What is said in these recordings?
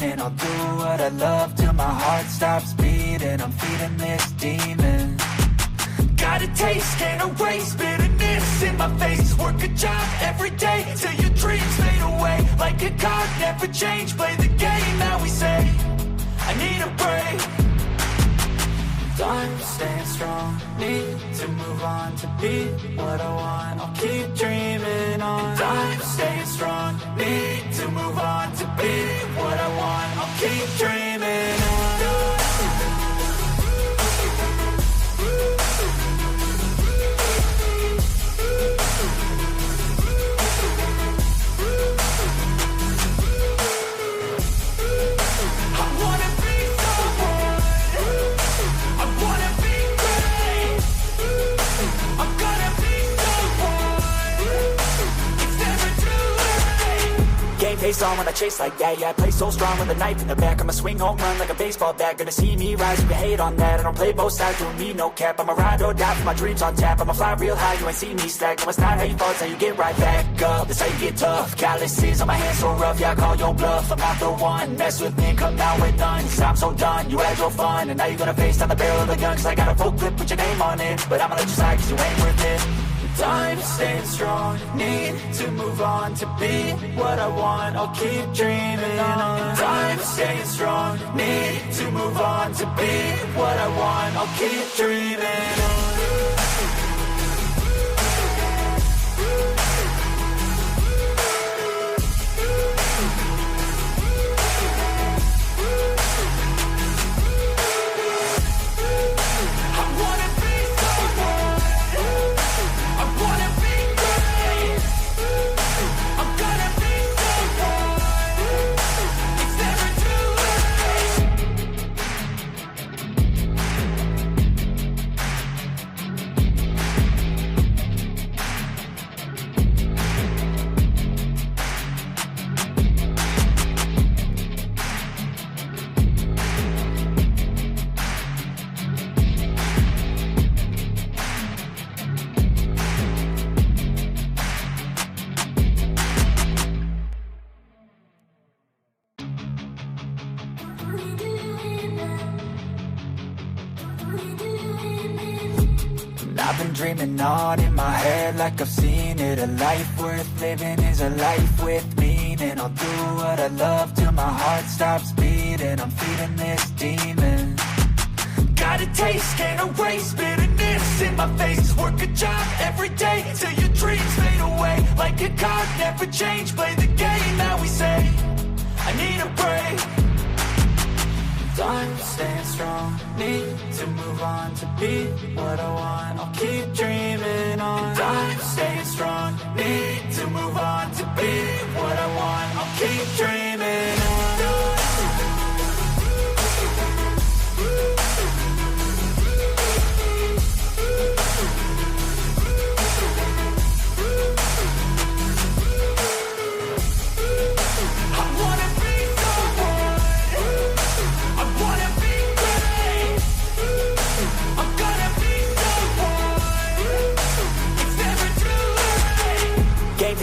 And I'll do what I love till my heart stops beating. I'm feeding this demon. Got a taste, can't erase bitterness in my face. Work a job every day till your dreams fade away. Like a card, never change, play the game that we say. I need a break. I'm staying strong, need to move on to be what I want. I'll keep dreaming on. I'm staying strong, need to move on to be what I want. I'll keep dreaming on. Face on when I chase like that, yeah, I play so strong with a knife in the back. I'ma swing home run like a baseball bat. Gonna see me rise, you can hate on that. I don't play both sides, doing me no cap. I'ma ride or die for my dreams on tap. I'ma fly real high, you ain't see me slack. No, it's not how you fall, it's how you get right back up. That's how you get tough. Calluses on my hands so rough, yeah, I call your bluff. I'm not the one, mess with me, come out with none. Cause I'm so done, you had your fun. And now you're gonna face down the barrel of the gun. Cause I got a full clip, put your name on it. But I'ma let you slide cause you ain't worth it. I'm staying strong, need to move on to be what I want. I'll keep dreaming on. I'm staying strong, need to move on to be what I want. I'll keep dreaming on. I've been dreaming on in my head like I've seen it. A life worth living is a life with meaning. I'll do what I love till my heart stops beating. I'm feeding this demon. Got a taste, can't erase bitterness in my face. Work a job every day till your dreams fade away. Like a card, never change, play the game that we say. I need a break. I'm staying strong, need to move on to be what I want. I'll keep dreaming on. I'm staying strong, need to move on to be what I want. I'll keep dreaming on.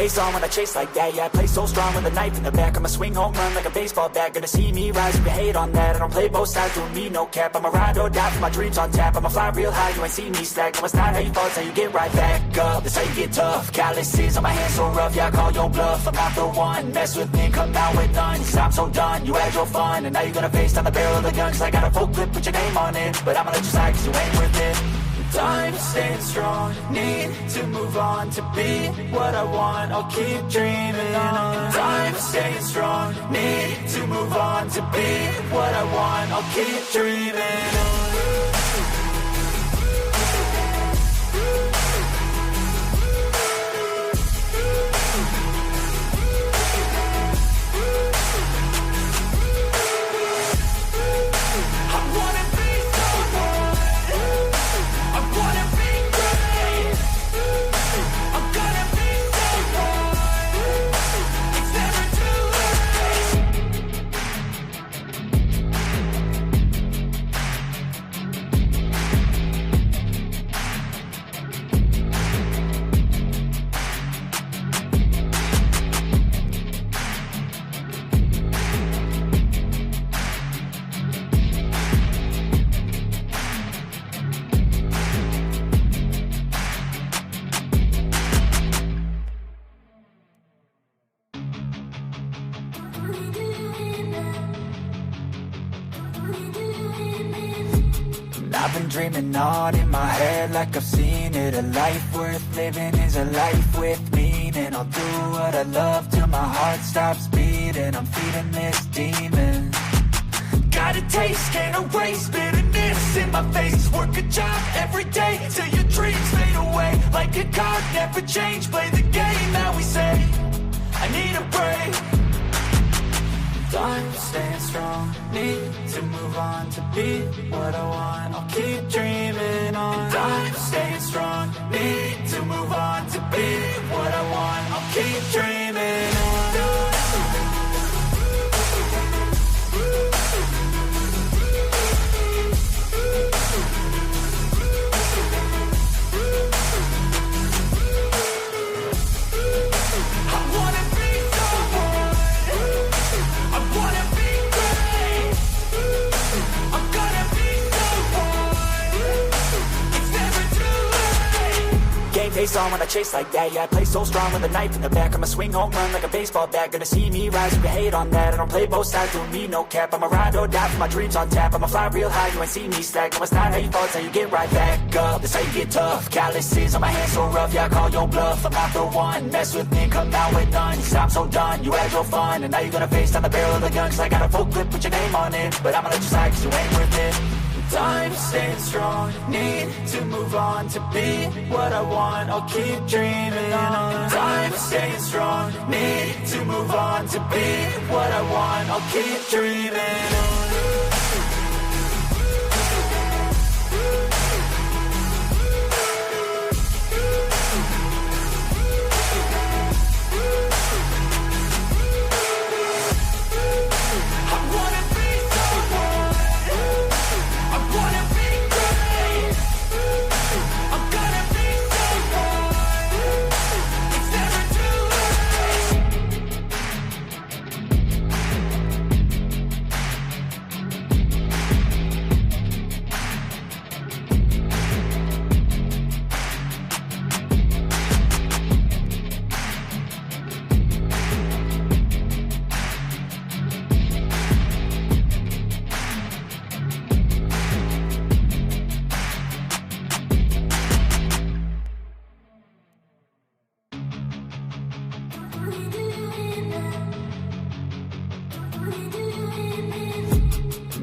Face on when I chase like that, yeah, I play so strong with a knife in the back. I'ma swing home run like a baseball bat. Gonna see me rise, you can hate on that. I don't play both sides, doing me no cap. I'ma ride or die for my dreams on tap. I'ma fly real high, you ain't see me slack. No, it's not how you fall, it's how you get right back up. That's how you get tough. Calluses on my hands so rough, yeah, I call your bluff. I'm not the one, mess with me, come out with none. Cause I'm so done, you had your fun. And now you're gonna face down the barrel of the gun. Cause I got a full clip, put your name on it. But I'ma let you slide cause you ain't worth it. I'm staying strong, need to move on to be what I want. I'll keep dreaming on. I'm staying strong, need to move on to be what I want. I'll keep dreaming on. I've been dreaming on in my head like I've seen it. A life worth living is a life with meaning. I'll do what I love till my heart stops beating. I'm feeding this demon. Got a taste, can't erase bitterness in my face. Work a job every day till your dreams fade away. Like a card, never change, play the game that we say. I need a break. I'm staying strong, need to move on to be what I want. I'll keep dreaming on. I'm staying strong, need to move on to be what I want. I'll keep dreaming on. Face on when I chase like that, yeah, I play so strong with a knife in the back. I'ma swing home run like a baseball bat. Gonna see me rise, you can hate on that. I don't play both sides, doing me no cap. I'ma ride or die for my dreams on tap. I'ma fly real high, you ain't see me stack. No, it's not how you fall, it's how you get right back up. That's how you get tough. Calluses on my hands so rough, yeah, I call your bluff. I'm not the one, mess with me, come out with none. Cause I'm so done, you had your fun. And now you're gonna face down the barrel of the gun. Cause I got a full clip, put your name on it. But I'ma let you slide cause you ain't worth it. I'm staying strong, need to move on to be what I want. I'll keep dreaming on. I'm staying strong, need to move on to be what I want. I'll keep dreaming on.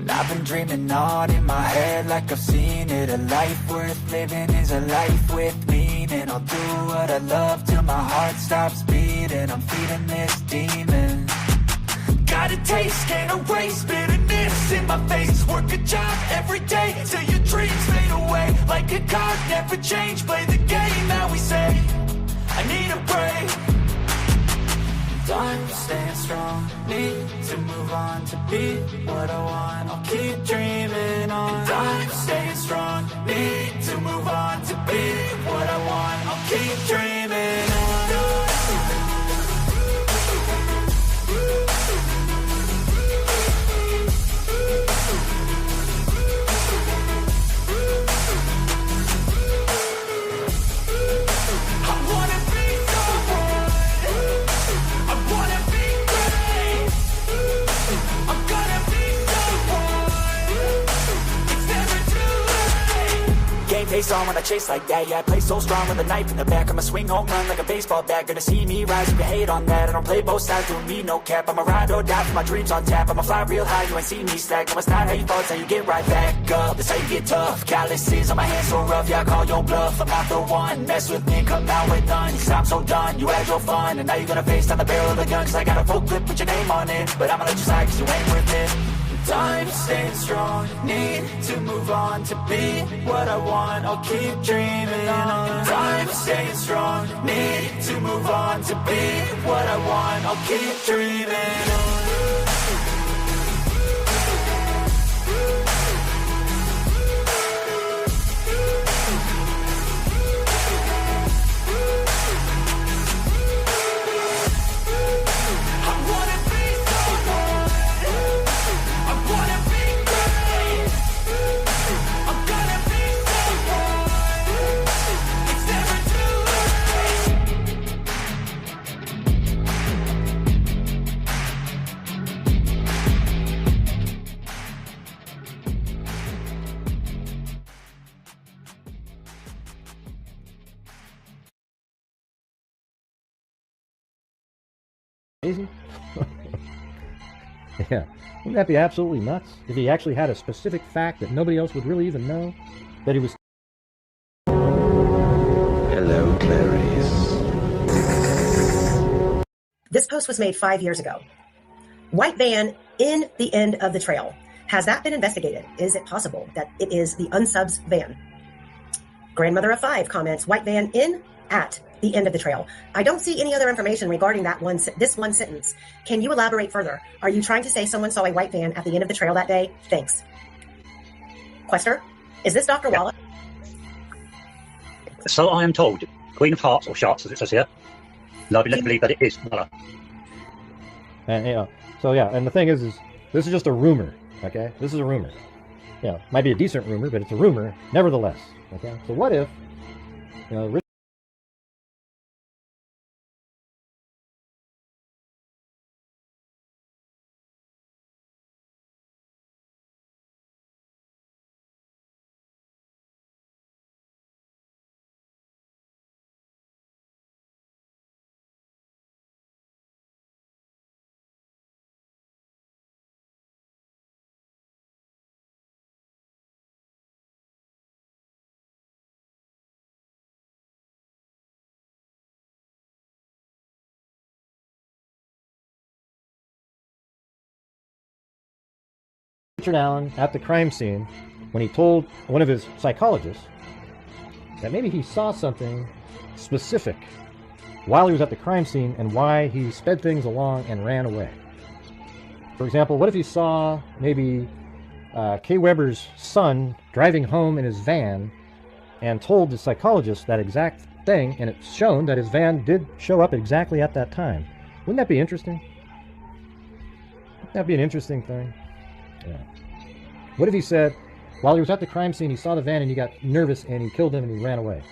I've been dreaming on in my head like I've seen it. A life worth living is a life with meaning. I'll do what I love till my heart stops beating. I'm feeding this demon. Got a taste, can't erase bitterness in my face. Work a job every day till your dreams fade away. Like a card, never change, play the game that we say. I need a break. I'm staying strong, need to move on to be what I want. I'll keep dreaming on. I'm staying strong, need to move on to be what I want. I'll keep dreaming on. Face on when I chase like that, yeah, I play so strong with a knife in the back. I'ma swing home run like a baseball bat. Gonna see me rise, you can hate on that. I don't play both sides, doing me no cap. I'ma ride or die for my dreams on tap. I'ma fly real high, you ain't see me stack. No, it's not how you fall, it's how you get right back up. That's how you get tough. Calluses on my hands so rough, yeah, I call your bluff. I'm not the one, mess with me, come out with none. Cause I'm so done, you had your fun. And now you're gonna face down the barrel of the gun. Cause I got a full clip, put your name on it. But I'ma let you slide cause you ain't worth it. I'm staying strong, need to move on to be what I want. I'll keep dreaming on. I'm staying strong, need to move on to be what I want. I'll keep dreaming on. crazy? Yeah. Wouldn't that be absolutely nuts? If he actually had a specific fact that nobody else would really even know? That he was... Hello, Clarice. This post was made 5 years ago. White van in the end of the trail. Has that been investigated? Is it possible that it is the unsubs van? Grandmother of 5 comments, white van in at the end of the trail. I don't see any other information regarding this one sentence. Can you elaborate further? Are you trying to say someone saw a white van at the end of the trail that day? Thanks. Quester, is this Dr. Wallace? So I am told, Queen of Hearts, or Sharks as it says here. Lovely, let's believe that it is Muller. And, so yeah, and the thing is this is just a rumor, okay? This is a rumor. Yeah, might be a decent rumor, but it's a rumor, nevertheless, okay? So what if, Richard Allen at the crime scene, when he told one of his psychologists that maybe he saw something specific while he was at the crime scene and why he sped things along and ran away. For example, what if he saw maybe Kay Weber's son driving home in his van and told the psychologist that exact thing, and it's shown that his van did show up exactly at that time? Wouldn't that be interesting? Wouldn't that be an interesting thing? Yeah. What if he said, while he was at the crime scene, he saw the van and he got nervous and he killed him and he ran away?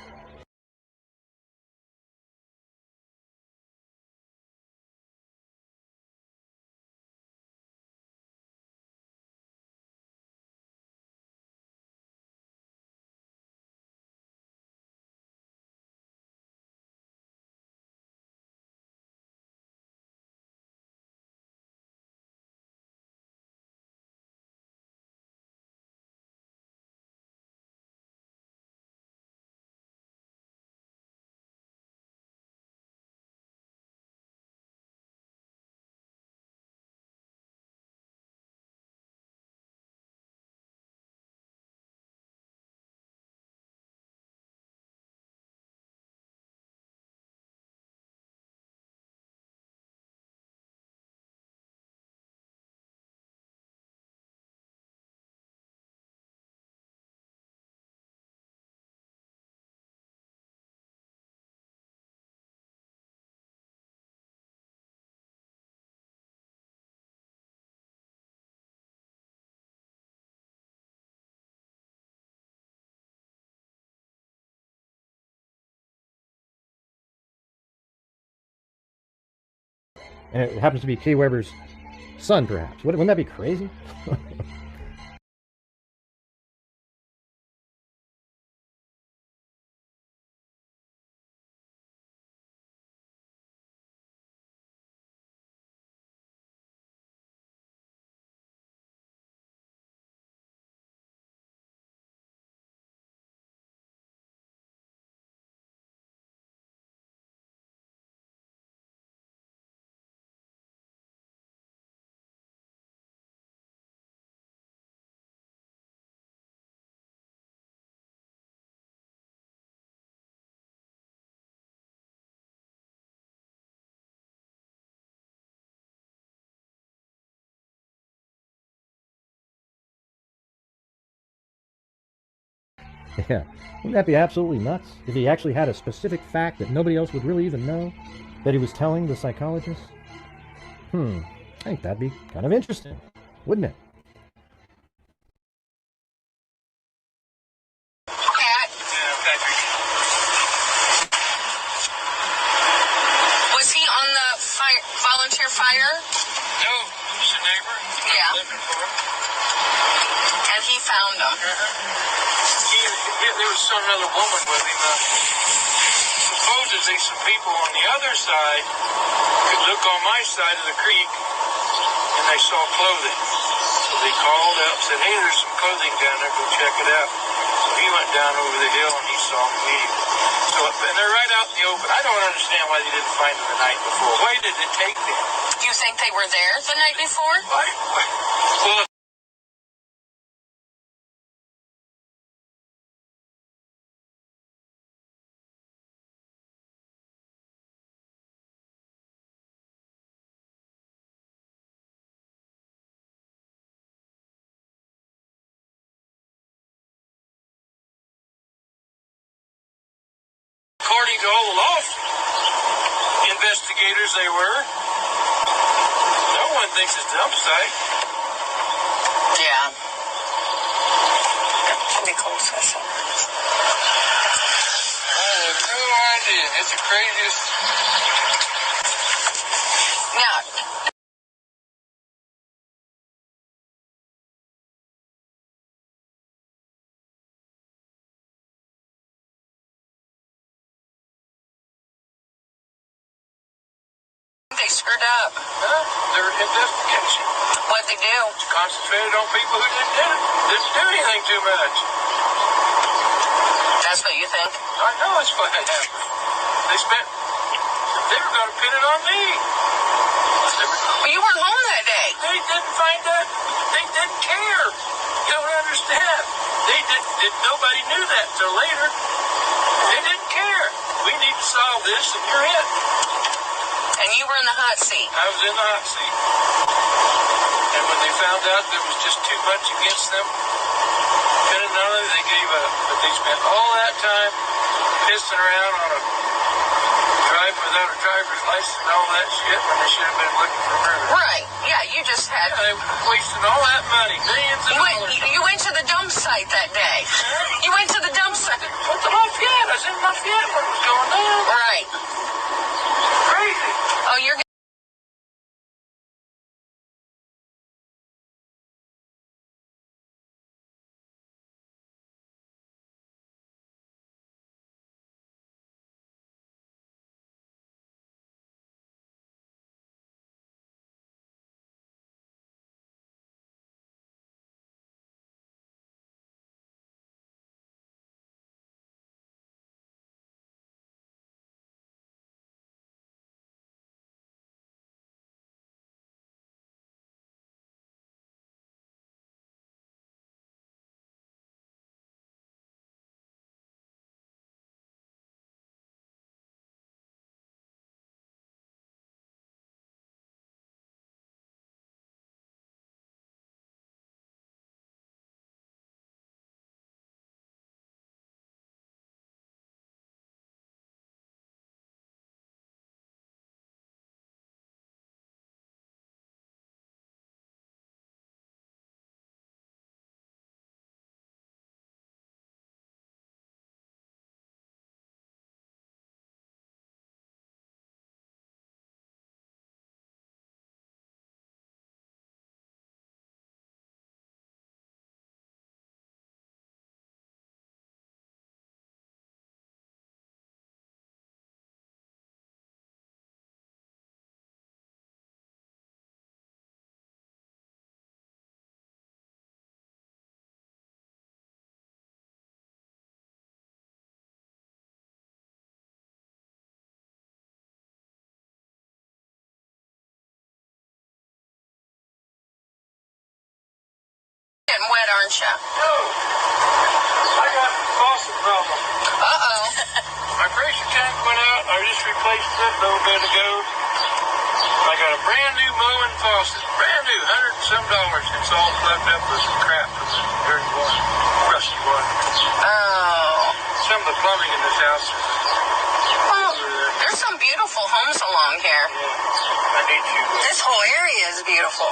And it happens to be Kay Weber's son, perhaps. Wouldn't that be crazy? Yeah. Wouldn't that be absolutely nuts? If he actually had a specific fact that nobody else would really even know that he was telling the psychologist? I think that'd be kind of interesting, wouldn't it? Was he on the volunteer fire? No, he was a neighbor. Yeah. Looking for him. And he found him. There was some other woman with him. supposedly some people on the other side could look on my side of the creek and they saw clothing. So they called up and said, hey, there's some clothing down there, go check it out. So he went down over the hill and he saw them immediately. So, and they're right out in the open. I don't understand why they didn't find them the night before. Why did it take them? Do you think they were there the night before? Why? Well, according to all the law investigators, they were. No one thinks it's a dump site. Yeah. Nicole says so. I have no idea. It's the craziest. Now, they screwed up. Huh? Their investigation. What'd they do? Concentrated on people who didn't do anything too much. That's what you think? I know it's what happened. They were going to pin it on me. Well, you weren't home that day. They didn't find out. They didn't care. You don't understand. Nobody knew that till later. They didn't care. We need to solve this and you're it. And you were in the hot seat. I was in the hot seat. And when they found out there was just too much against them, pinning on it, they gave up. But they spent all that time pissing around on a drive without a driver's license and all that shit when they should have been looking for murder. Right. Yeah, you just had... Yeah, they were wasting all that money, millions of dollars. You went to the dump site that day. You went to the dump site. What the Lafayette? I was in Lafayette when it was going down. Right. Crazy. Oh, you're... Getting wet, aren't you? No. I got a faucet problem. Uh-oh. My pressure tank went out. I just replaced it a little bit ago. I got a brand new Moen faucet. Brand new, $100 and some. It's all plugged up with crap from the dirty water, rusty water. Oh. Some of the plumbing in this house is Well, there's some beautiful homes along here. I need to. This whole area is beautiful.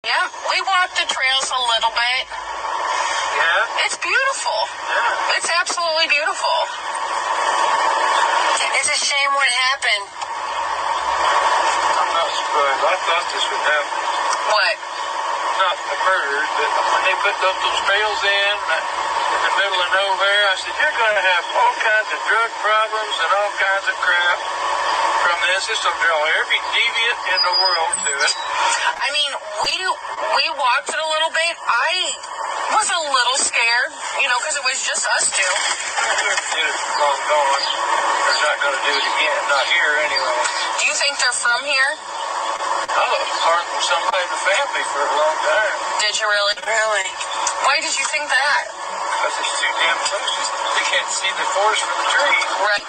Yeah, we walked the trails a little bit. Yeah? It's beautiful. Yeah. It's absolutely beautiful. It's a shame what happened. I'm not surprised. I thought this would happen. What? not the murders, but when they put those trails in the middle of nowhere, I said, you're going to have all kinds of drug problems and all kinds of crap from this. This will draw every deviant in the world to it. I mean, we walked it a little bit. I was a little scared, because it was just us two. Whoever did it long gone. They're not going to do it again. Not here, anyway. Do you think they're from here? I looked apart from somebody in the family for a long time. Did you really? Really? Why did you think that? Because it's too damn close. They can't see the forest from the trees. Right.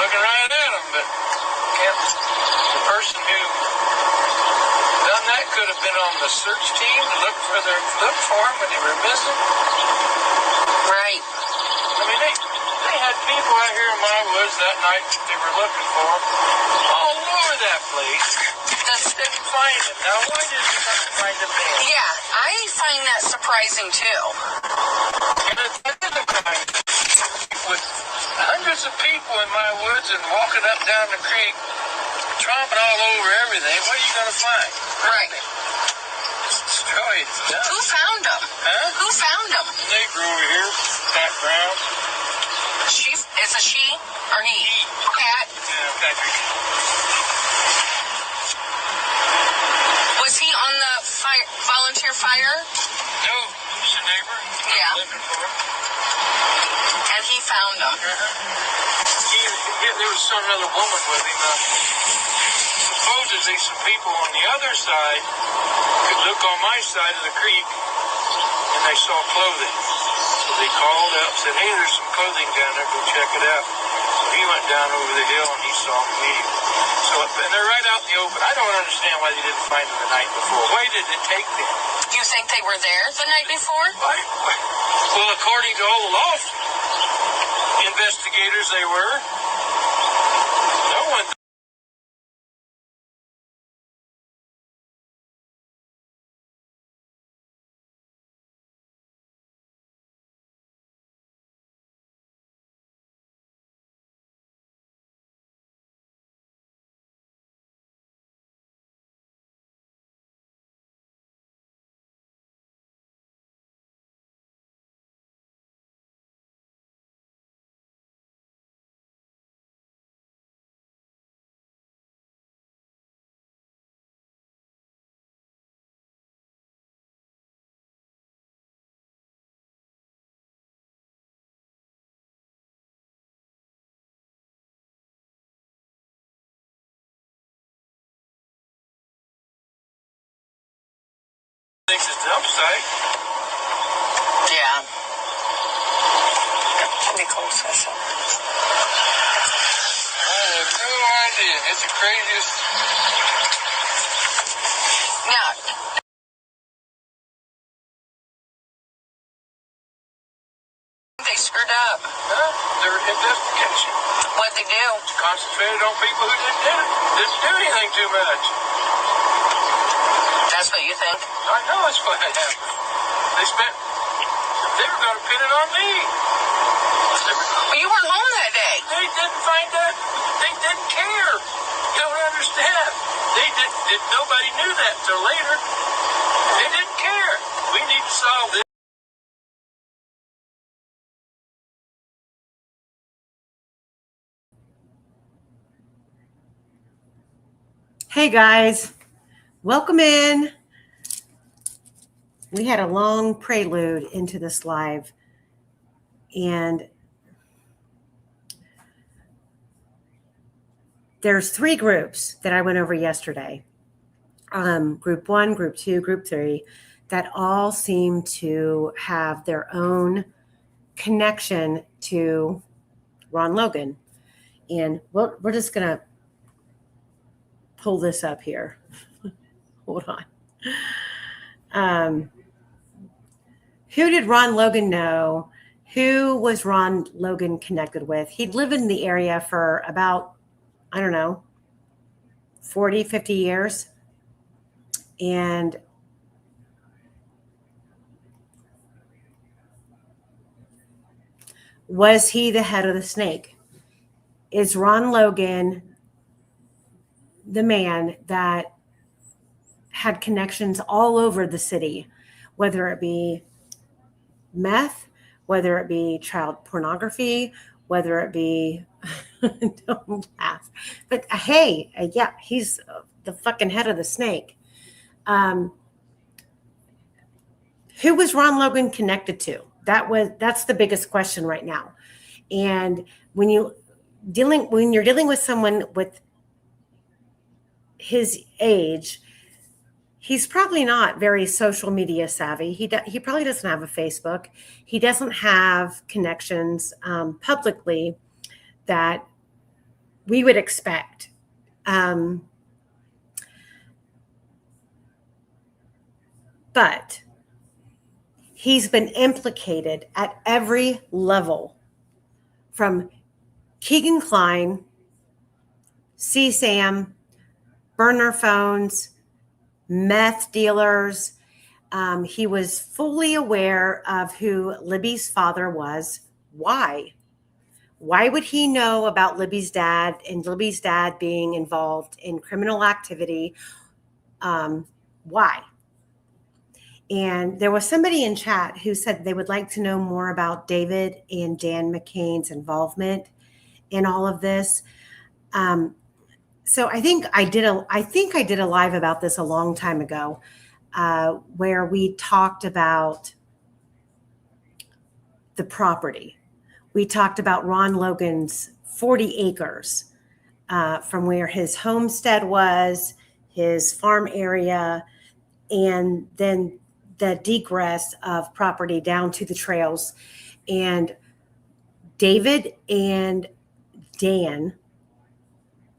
Looking right at them, but the person who done that could have been on the search team to look for them when they were missing. Right. I mean, they had people out here in my woods that night that they were looking for all over that place. Didn't find them. Now, why did you not find them then? Yeah, I find that surprising too. And it's another time with hundreds of people in my woods and walking up down the creek, tromping all over everything. What are you going to find? Right. Destroy it. Who found them? Huh? Who found them? They grew over here, background. Is a she or he? Cat? Yeah, Patrick. Was he on the volunteer fire? No, he's a neighbor. Yeah. Looking for him. And he found them. There was some other woman with him. Supposedly some people on the other side could look on my side of the creek and they saw clothing. So they called up, said, hey, there's some clothing down there, go check it out. So he went down over the hill and he saw them immediately. And they're right out in the open. I don't understand why they didn't find them the night before. Why did it take them? Do you think they were there the night before? Well, according to all the law investigators, they were. No one. Thinks it's a dump site. Yeah. Nicole says so. I have no idea. It's the craziest. Now, they screwed up. Huh? Their investigation. What'd they do? Concentrated on people who didn't do anything too much. That's what you think? I know it's what happened. They were going to pin it on me. Well, you weren't home that day. They didn't find out. They didn't care. You don't understand. Nobody knew that until later. They didn't care. We need to solve this. Hey guys, welcome in. We had a long prelude into this live, and there's 3 groups that I went over yesterday. Group 1, Group 2, Group 3, that all seem to have their own connection to Ron Logan. And we're just going to pull this up here. Hold on. Who did Ron Logan know? Who was Ron Logan connected with? He'd lived in the area for about, 40, 50 years. And was he the head of the snake? Is Ron Logan the man that had connections all over the city, whether it be meth, whether it be child pornography, whether it be, don't laugh, but hey, yeah, he's the fucking head of the snake. Who was Ron Logan connected to? That's the biggest question right now. And when you're dealing with someone with his age, he's probably not very social media savvy. He probably doesn't have a Facebook. He doesn't have connections publicly that we would expect. But he's been implicated at every level, from Keegan Klein, CSAM, burner phones, meth dealers. He was fully aware of who Libby's father was. Why? Why would he know about Libby's dad and Libby's dad being involved in criminal activity? Why? And there was somebody in chat who said they would like to know more about David and Dan McCain's involvement in all of this. So I think I did a live about this a long time ago, where we talked about the property. We talked about Ron Logan's 40 acres from where his homestead was, his farm area, and then the degress of property down to the trails. And David and Dan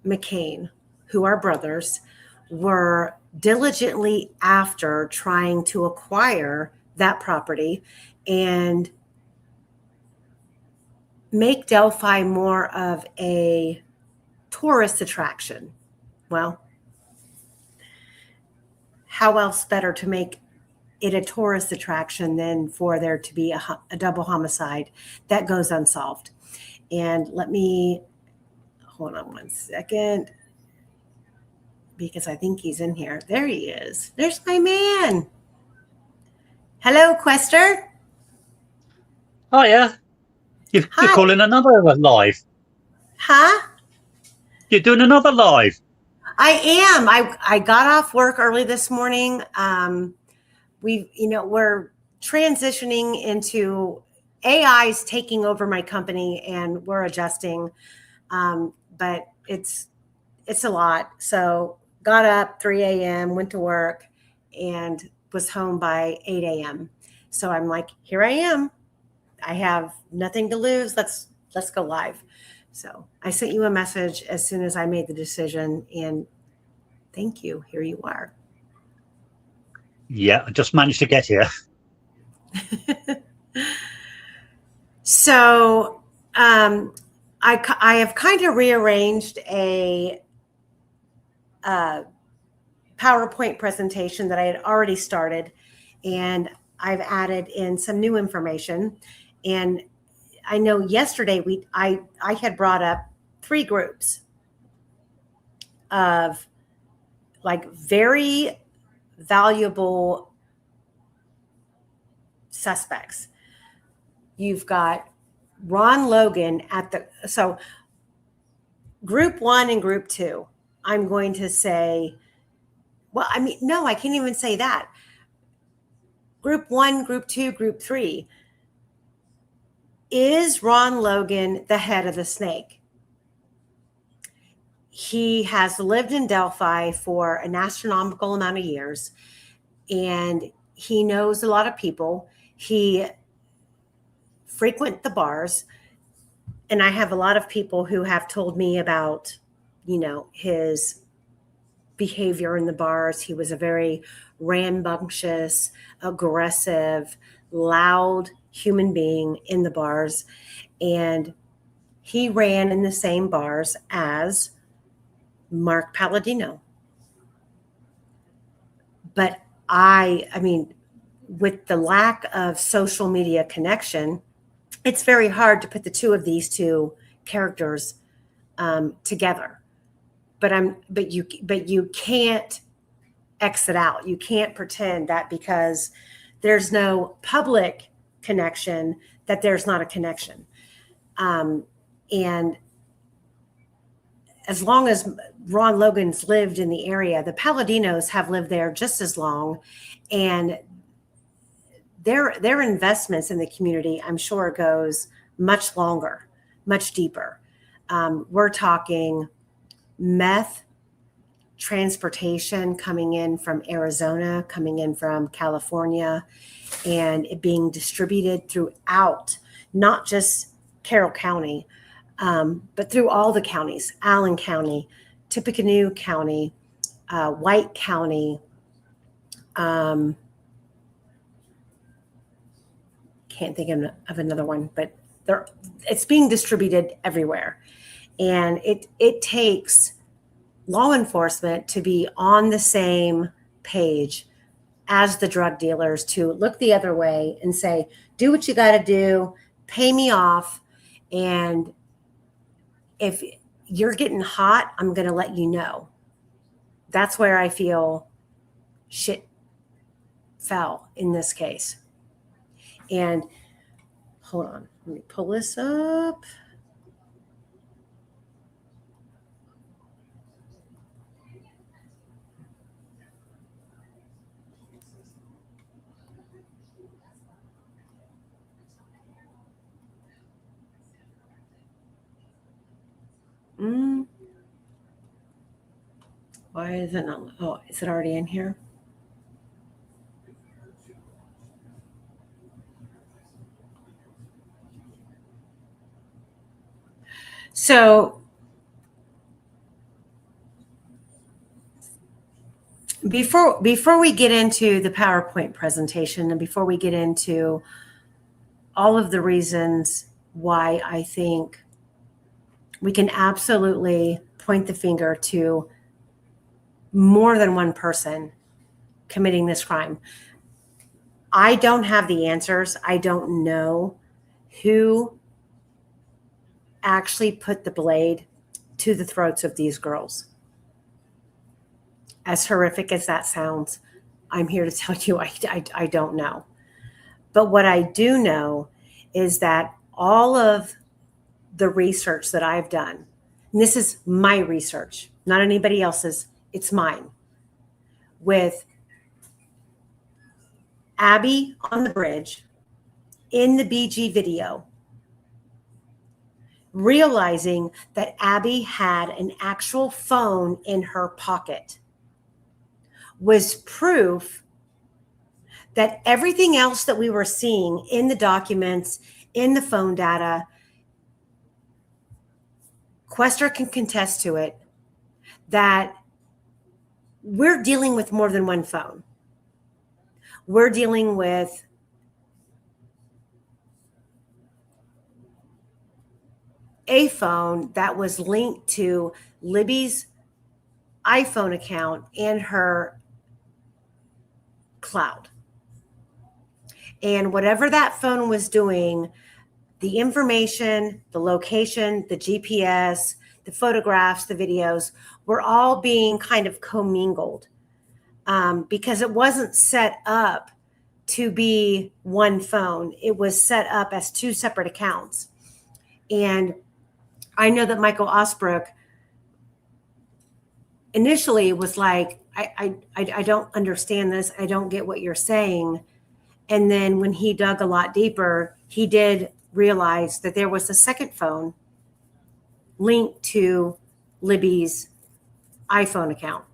McCain, who are brothers, were diligently after trying to acquire that property and make Delphi more of a tourist attraction. Well, how else better to make it a tourist attraction than for there to be a double homicide that goes unsolved? And let me hold on one second, because I think he's in here. There he is. There's my man. Hello, Quester. Oh, yeah. You're calling another live. Huh? You're doing another live. I am. I got off work early this morning. We're transitioning into AI's taking over my company, and we're adjusting. But it's a lot. So got up 3 a.m., went to work, and was home by 8 a.m. So I'm like, here I am. I have nothing to lose. Let's go live. So I sent you a message as soon as I made the decision, and thank you. Here you are. Yeah, I just managed to get here. So I have kind of rearranged a PowerPoint presentation that I had already started, and I've added in some new information. And I know yesterday I had brought up 3 groups of like very valuable suspects. You've got Ron Logan so group 1 and group 2. I'm going to say, well, I mean, no, I can't even say that. Group 1, group 2, group 3. Is Ron Logan the head of the snake? He has lived in Delphi for an astronomical amount of years, and he knows a lot of people. He frequents the bars, and I have a lot of people who have told me about, his behavior in the bars. He was a very rambunctious, aggressive, loud human being in the bars, and he ran in the same bars as Mark Palladino. But I mean, with the lack of social media connection, it's very hard to put the two of these two characters together. But you can't exit out. You can't pretend that because there's no public connection that there's not a connection. And as long as Ron Logan's lived in the area, the Palladinos have lived there just as long, and their investments in the community, I'm sure, goes much longer, much deeper. We're talking meth transportation coming in from Arizona, coming in from California, and it being distributed throughout, not just Carroll County, but through all the counties: Allen County, Tippecanoe County, White County. Can't think of another one, but it's being distributed everywhere. And it takes law enforcement to be on the same page as the drug dealers, to look the other way and say, do what you got to do, pay me off. And if you're getting hot, I'm going to let you know. That's where I feel shit fell in this case. And hold on, let me pull this up. Why is it not? Oh, is it already in here? So before we get into the PowerPoint presentation, and before we get into all of the reasons why I think we can absolutely point the finger to more than one person committing this crime, I don't have the answers. I don't know who actually put the blade to the throats of these girls. As horrific as that sounds, I'm here to tell you I don't know. But what I do know is that all of the research that I've done, and this is my research, not anybody else's, it's mine, with Abby on the bridge in the BG video, realizing that Abby had an actual phone in her pocket, was proof that everything else that we were seeing in the documents, in the phone data, Quester can contest to it, that we're dealing with more than one phone. We're dealing with a phone that was linked to Libby's iPhone account in her cloud. And whatever that phone was doing, the information, the location, the GPS, the photographs, the videos were all being kind of commingled, because it wasn't set up to be one phone. It was set up as two separate accounts. And I know that Michael Osbrook initially was like, I don't understand this. I don't get what you're saying. And then when he dug a lot deeper, he did realize that there was a second phone linked to Libby's iPhone account.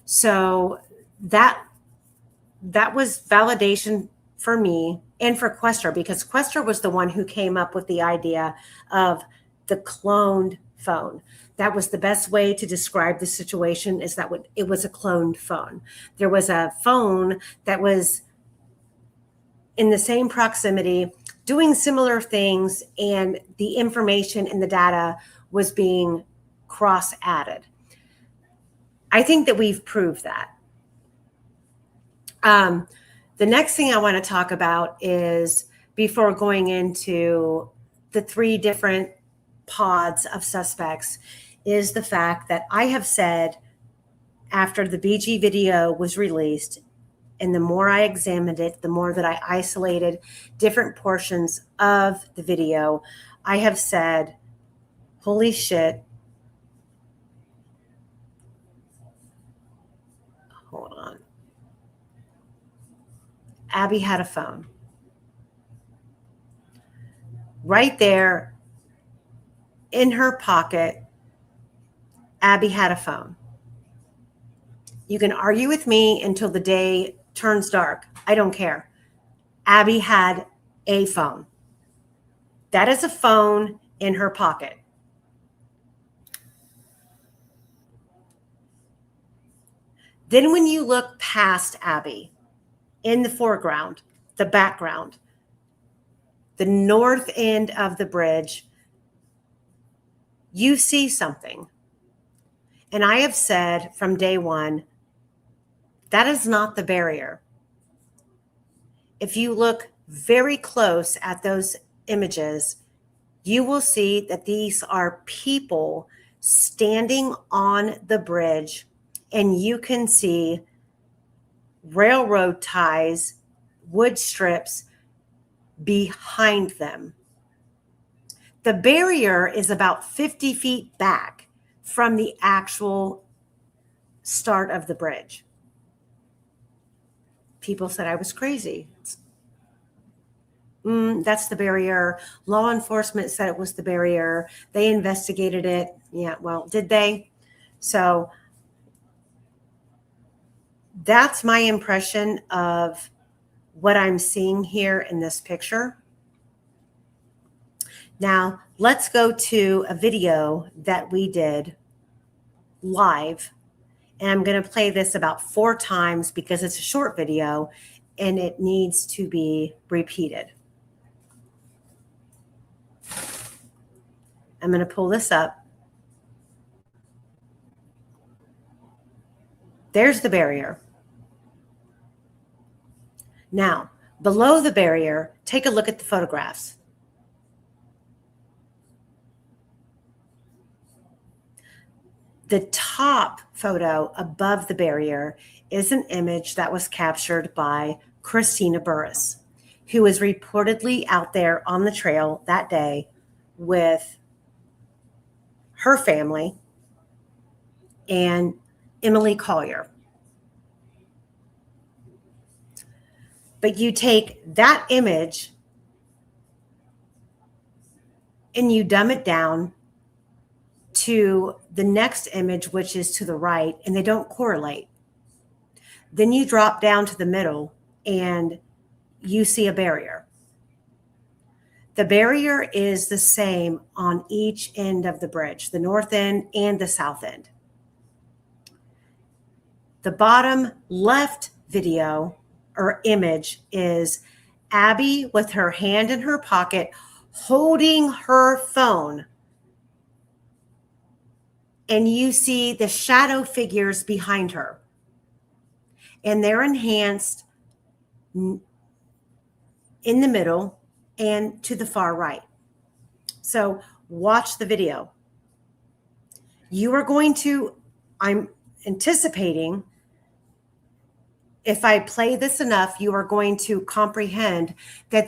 So that was validation for me and for Quester, because Quester was the one who came up with the idea of the cloned phone. That was the best way to describe the situation, is that it was a cloned phone. There was a phone that was in the same proximity, doing similar things, and the information and the data was being cross-added. I think that we've proved that. The next thing I want to talk about is, before going into the three different pods of suspects, is the fact that I have said after the BG video was released, and the more I examined it, the more that I isolated different portions of the video, I have said, holy shit. Hold on. Abby had a phone. Right there in her pocket, Abby had a phone. You can argue with me until the day turns dark. I don't care. Abby had a phone. That is a phone in her pocket. Then when you look past Abby, in the foreground, the background, the north end of the bridge, you see something. And I have said from day one, that is not the barrier. If you look very close at those images, you will see that these are people standing on the bridge, and you can see railroad ties, wood strips behind them. The barrier is about 50 feet back from the actual start of the bridge. People said I was crazy. That's the barrier. Law enforcement said it was the barrier. They investigated it. Yeah, well, did they? So that's my impression of what I'm seeing here in this picture. Now, let's go to a video that we did live. And I'm going to play this about 4 times because it's a short video and it needs to be repeated. I'm going to pull this up. There's the barrier. Now, below the barrier, take a look at the photographs. The top photo above the barrier is an image that was captured by Christina Burris, who was reportedly out there on the trail that day with her family and Emily Collier. But you take that image and you dumb it down to the next image, which is to the right, and they don't correlate. Then you drop down to the middle and you see a barrier. The barrier is the same on each end of the bridge, the north end and the south end. The bottom left video or image is Abby with her hand in her pocket holding her phone. And you see the shadow figures behind her. And they're enhanced in the middle and to the far right. So watch the video. You are going to, I'm anticipating, if I play this enough, you are going to comprehend that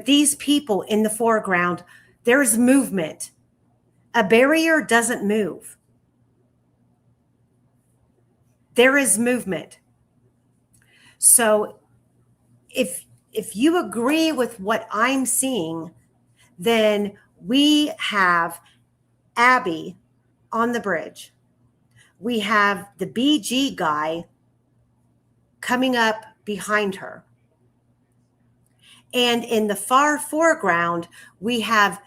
these people in the foreground, there is movement. A barrier doesn't move. There is movement. So if you agree with what I'm seeing, then we have Abby on the bridge. We have the BG guy coming up behind her. And in the far foreground, we have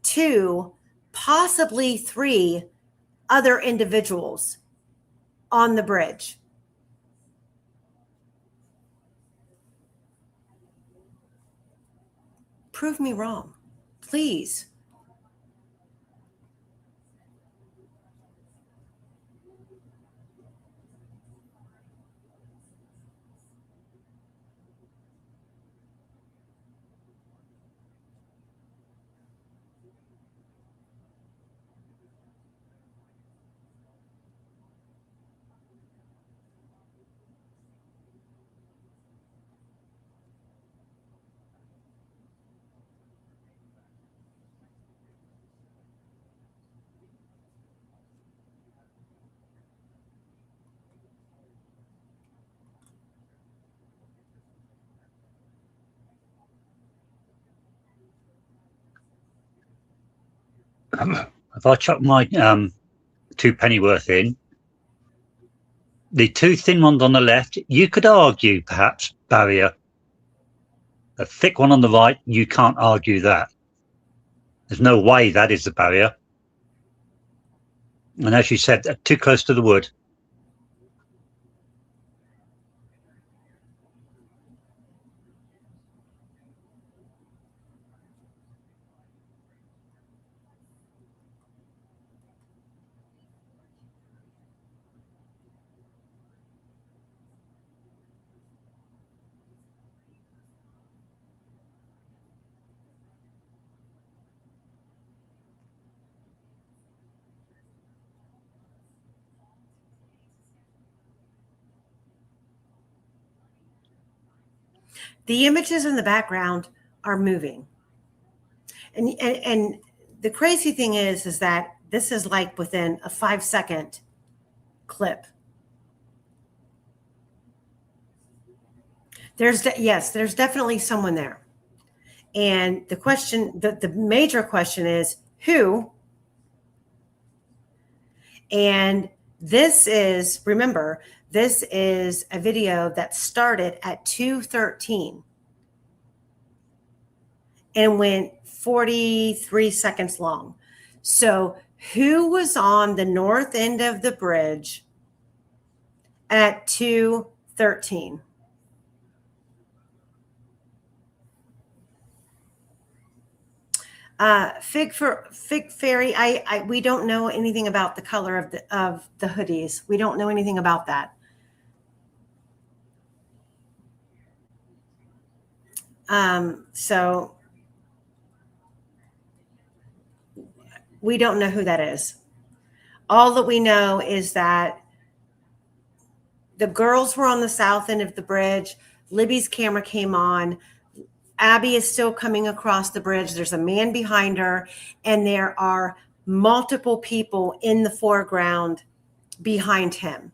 2, possibly 3 other individuals on the bridge. Prove me wrong, please. if I chuck my 2 pennyworth in, the 2 thin ones on the left, you could argue perhaps barrier. A thick one on the right, you can't argue that. There's no way that is the barrier. And as you said, too close to the wood. The images in the background are moving. And the crazy thing is that this is like within a 5-second clip. There's definitely someone there. And the question, the major question is who? And this is, remember, this is a video that started at 2:13 and went 43 seconds long. So who was on the north end of the bridge at 2:13? Fig Fairy, we don't know anything about the color of the hoodies. We don't know anything about that. So we don't know who that is. All that we know is that the girls were on the south end of the bridge. Libby's camera came on. Abby is still coming across the bridge. There's a man behind her, and there are multiple people in the foreground behind him.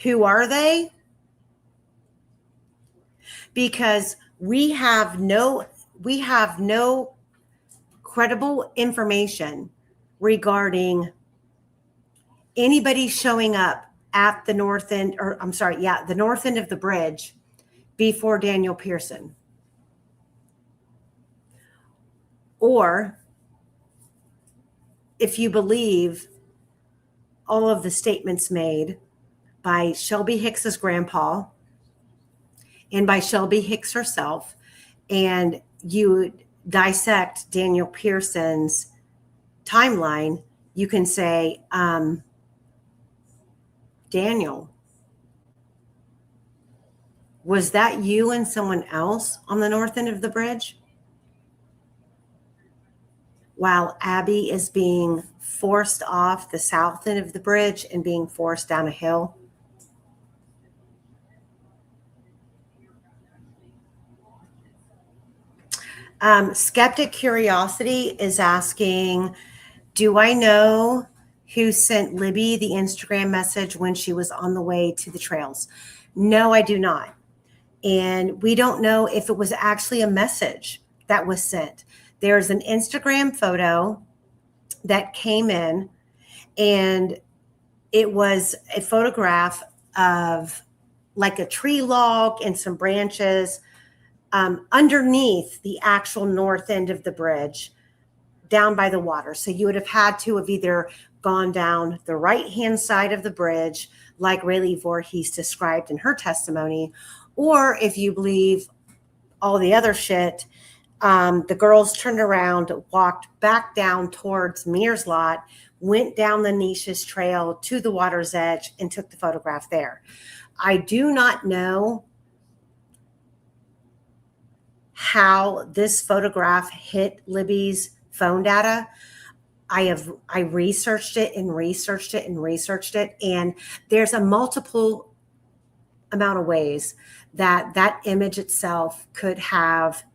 Who are they? Because we have no credible information regarding anybody showing up at the north end, the north end of the bridge before Daniel Pearson. Or if you believe all of the statements made by Shelby Hicks's grandpa and by Shelby Hicks herself, and you dissect Daniel Pearson's timeline, you can say, Daniel, was that you and someone else on the north end of the bridge? While Abby is being forced off the south end of the bridge and being forced down a hill? Skeptic Curiosity is asking, do I know who sent Libby the Instagram message when she was on the way to the trails? No, I do not. And we don't know if it was actually a message that was sent. There's an Instagram photo that came in, and it was a photograph of like a tree log and some branches underneath the actual north end of the bridge down by the water. So you would have had to have either gone down the right-hand side of the bridge, like Rayleigh Voorhees described in her testimony, or if you believe all the other shit, the girls turned around, walked back down towards Mears Lot, went down the Niches Trail to the water's edge, and took the photograph there. I do not know how this photograph hit Libby's phone data. I researched it and researched it and researched it, and there's a multiple amount of ways that image itself could have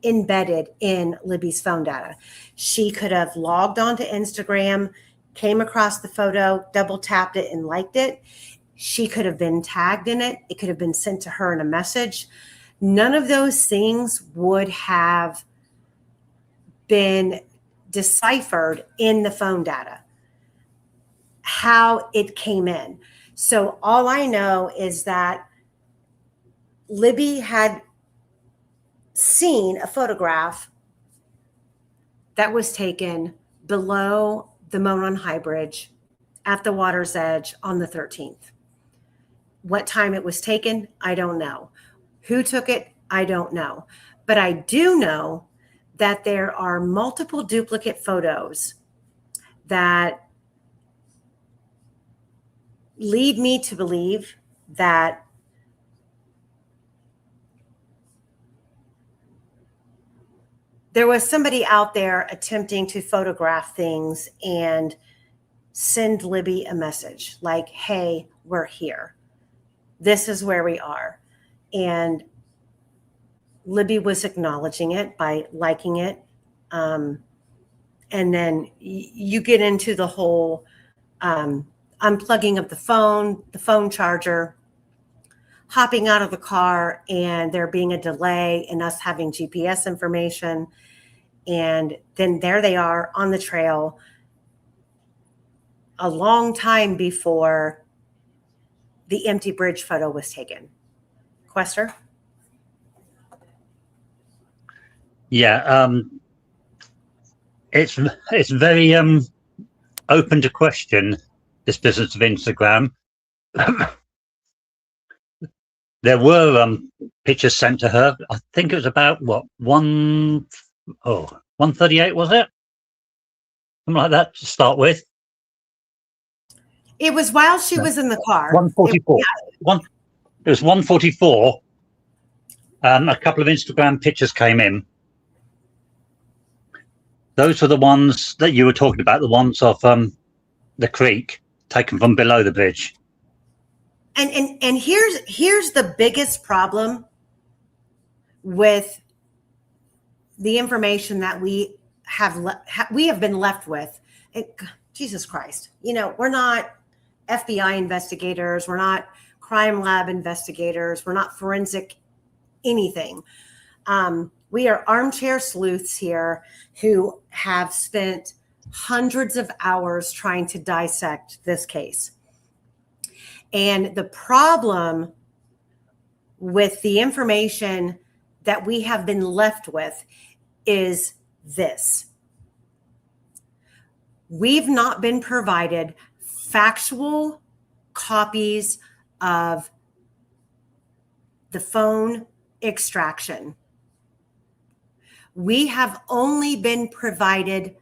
embedded in Libby's phone data. She could have logged onto Instagram, came across the photo, double tapped it and liked it. She could have been tagged in it. It could have been sent to her in a message. None of those things would have been deciphered in the phone data, how it came in. So all I know is that Libby had seen a photograph that was taken below the Monon High Bridge at the water's edge on the 13th. What time it was taken, I don't know. Who took it, I don't know. But I do know that there are multiple duplicate photos that lead me to believe that there was somebody out there attempting to photograph things and send Libby a message like, hey, we're here. This is where we are. And Libby was acknowledging it by liking it. And then you get into the whole unplugging of the phone charger, hopping out of the car, and there being a delay in us having GPS information. And then there they are on the trail a long time before the empty bridge photo was taken. Quester? Yeah, it's very open to question, this business of Instagram. There were pictures sent to her. I think it was about what 138, was it? Something like that to start with. It was while she was in the car. 144. It was 144. A couple of Instagram pictures came in. Those were the ones that you were talking about, the ones of the creek taken from below the bridge. And here's the biggest problem with the information that we have been left with. Jesus Christ, we're not FBI investigators, we're not crime lab investigators, we're not forensic anything. We are armchair sleuths here who have spent hundreds of hours trying to dissect this case. And the problem with the information that we have been left with is this. We've not been provided factual copies of the phone extraction. We have only been provided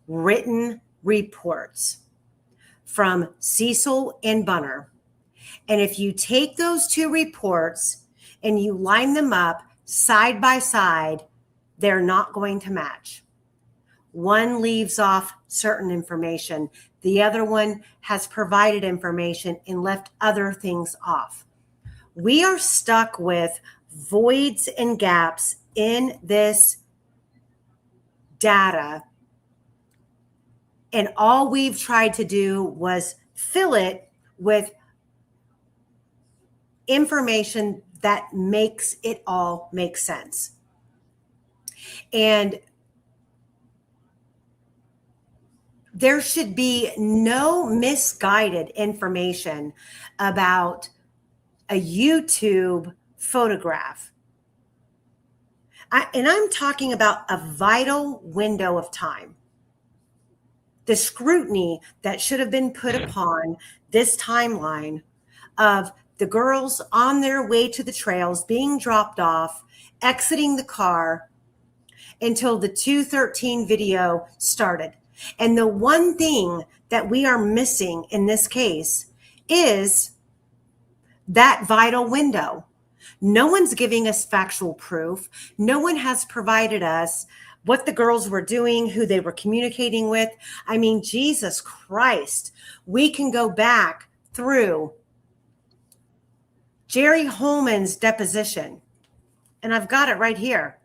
written reports from Cecil and Bunner. And if you take those two reports and you line them up side by side, they're not going to match. One leaves off certain information. The other one has provided information and left other things off. We are stuck with voids and gaps in this data. And all we've tried to do was fill it with information that makes it all make sense. And there should be no misguided information about a YouTube photograph. And I'm talking about a vital window of time. The scrutiny that should have been put upon this timeline of the girls on their way to the trails, being dropped off, exiting the car until the 2:13 video started. And the one thing that we are missing in this case is that vital window. No one's giving us factual proof. No one has provided us what the girls were doing, who they were communicating with. I mean, Jesus Christ, we can go back through Jerry Holman's deposition, and I've got it right here.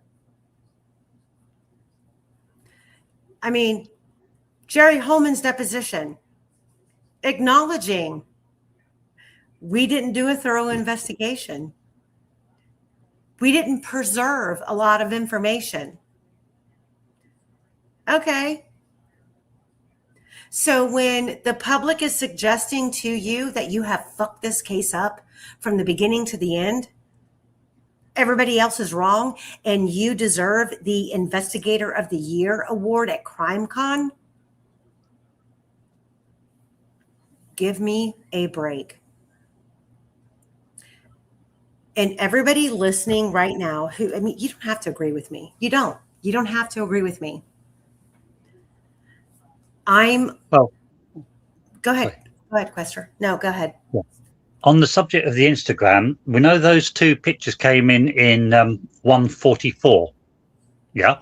I mean, Jerry Holman's deposition, acknowledging we didn't do a thorough investigation. We didn't preserve a lot of information. Okay. So when the public is suggesting to you that you have fucked this case up from the beginning to the end, everybody else is wrong, and you deserve the Investigator of the Year award at CrimeCon, give me a break. And everybody listening right now you don't have to agree with me. You don't have to agree with me. Well, go ahead. Go ahead, Quester. No, go ahead. Yeah. On the subject of the Instagram, we know those two pictures came in 144. Yeah.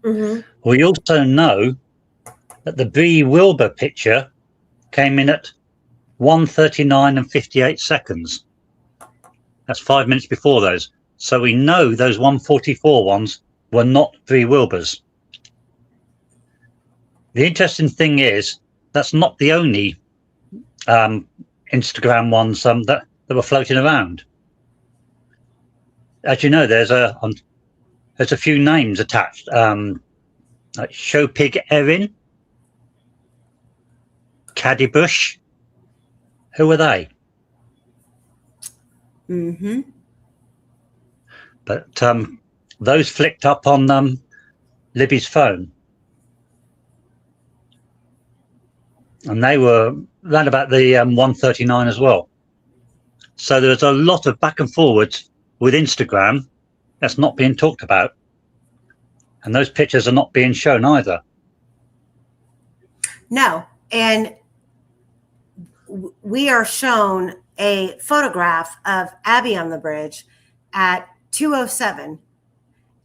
Mm-hmm. We also know that the Bree Wilbur picture came in at 1:39 and 58 seconds. That's 5 minutes before those. So we know those 144 ones were not Bree Wilbur's. The interesting thing is that's not the only Instagram ones that were floating around. As you know, there's a few names attached. Like Showpig Erin, Caddy Bush. Who are they? Mm-hmm. But those flicked up on Libby's phone. And they were around about the 139 as well. So there's a lot of back and forwards with Instagram that's not being talked about. And those pictures are not being shown either. No. And we are shown a photograph of Abby on the bridge at 2:07.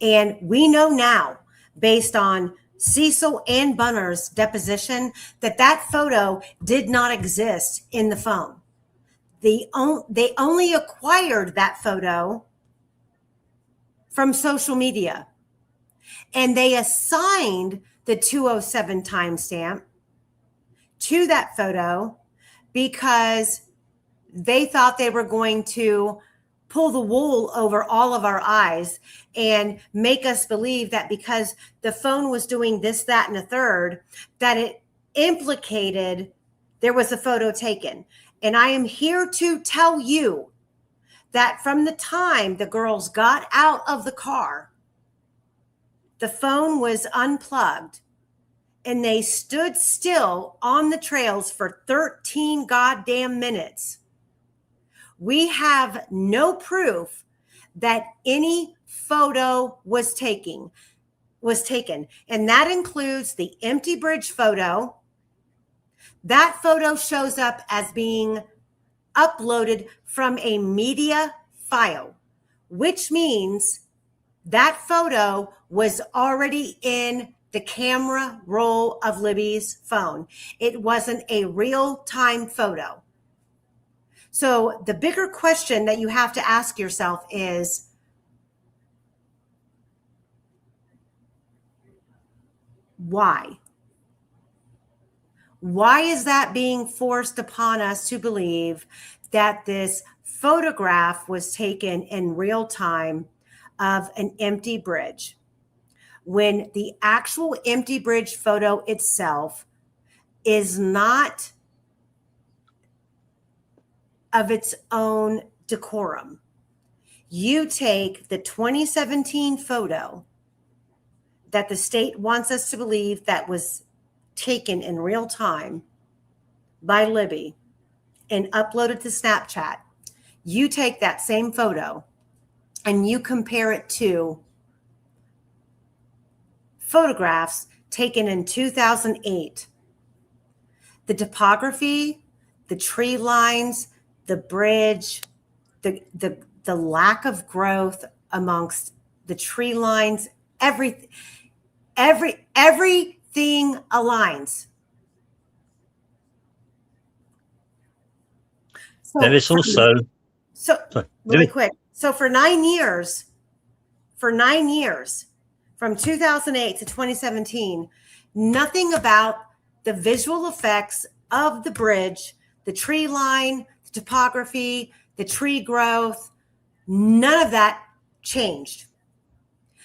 And we know now, based on Cecil and Bunner's deposition, that photo did not exist in the phone. They only acquired that photo from social media. And they assigned the 2:07 timestamp to that photo because they thought they were going to pull the wool over all of our eyes and make us believe that because the phone was doing this, that, and a third, that it implicated there was a photo taken. And I am here to tell you that from the time the girls got out of the car, the phone was unplugged and they stood still on the trails for 13 goddamn minutes. We have no proof that any photo was taken. And that includes the empty bridge photo. That photo shows up as being uploaded from a media file, which means that photo was already in the camera roll of Libby's phone. It wasn't a real-time photo. So the bigger question that you have to ask yourself is, why? Why is that being forced upon us to believe that this photograph was taken in real time of an empty bridge, when the actual empty bridge photo itself is not of its own decorum? You take the 2017 photo that the state wants us to believe that was taken in real time by Libby and uploaded to Snapchat. You take that same photo and you compare it to photographs taken in 2008. The topography, the tree lines, the bridge, the lack of growth amongst the tree lines, everything aligns. So there is also really quick. So for 9 years, from 2008 to 2017, nothing about the visual effects of the bridge, the tree line, the topography, the tree growth, none of that changed.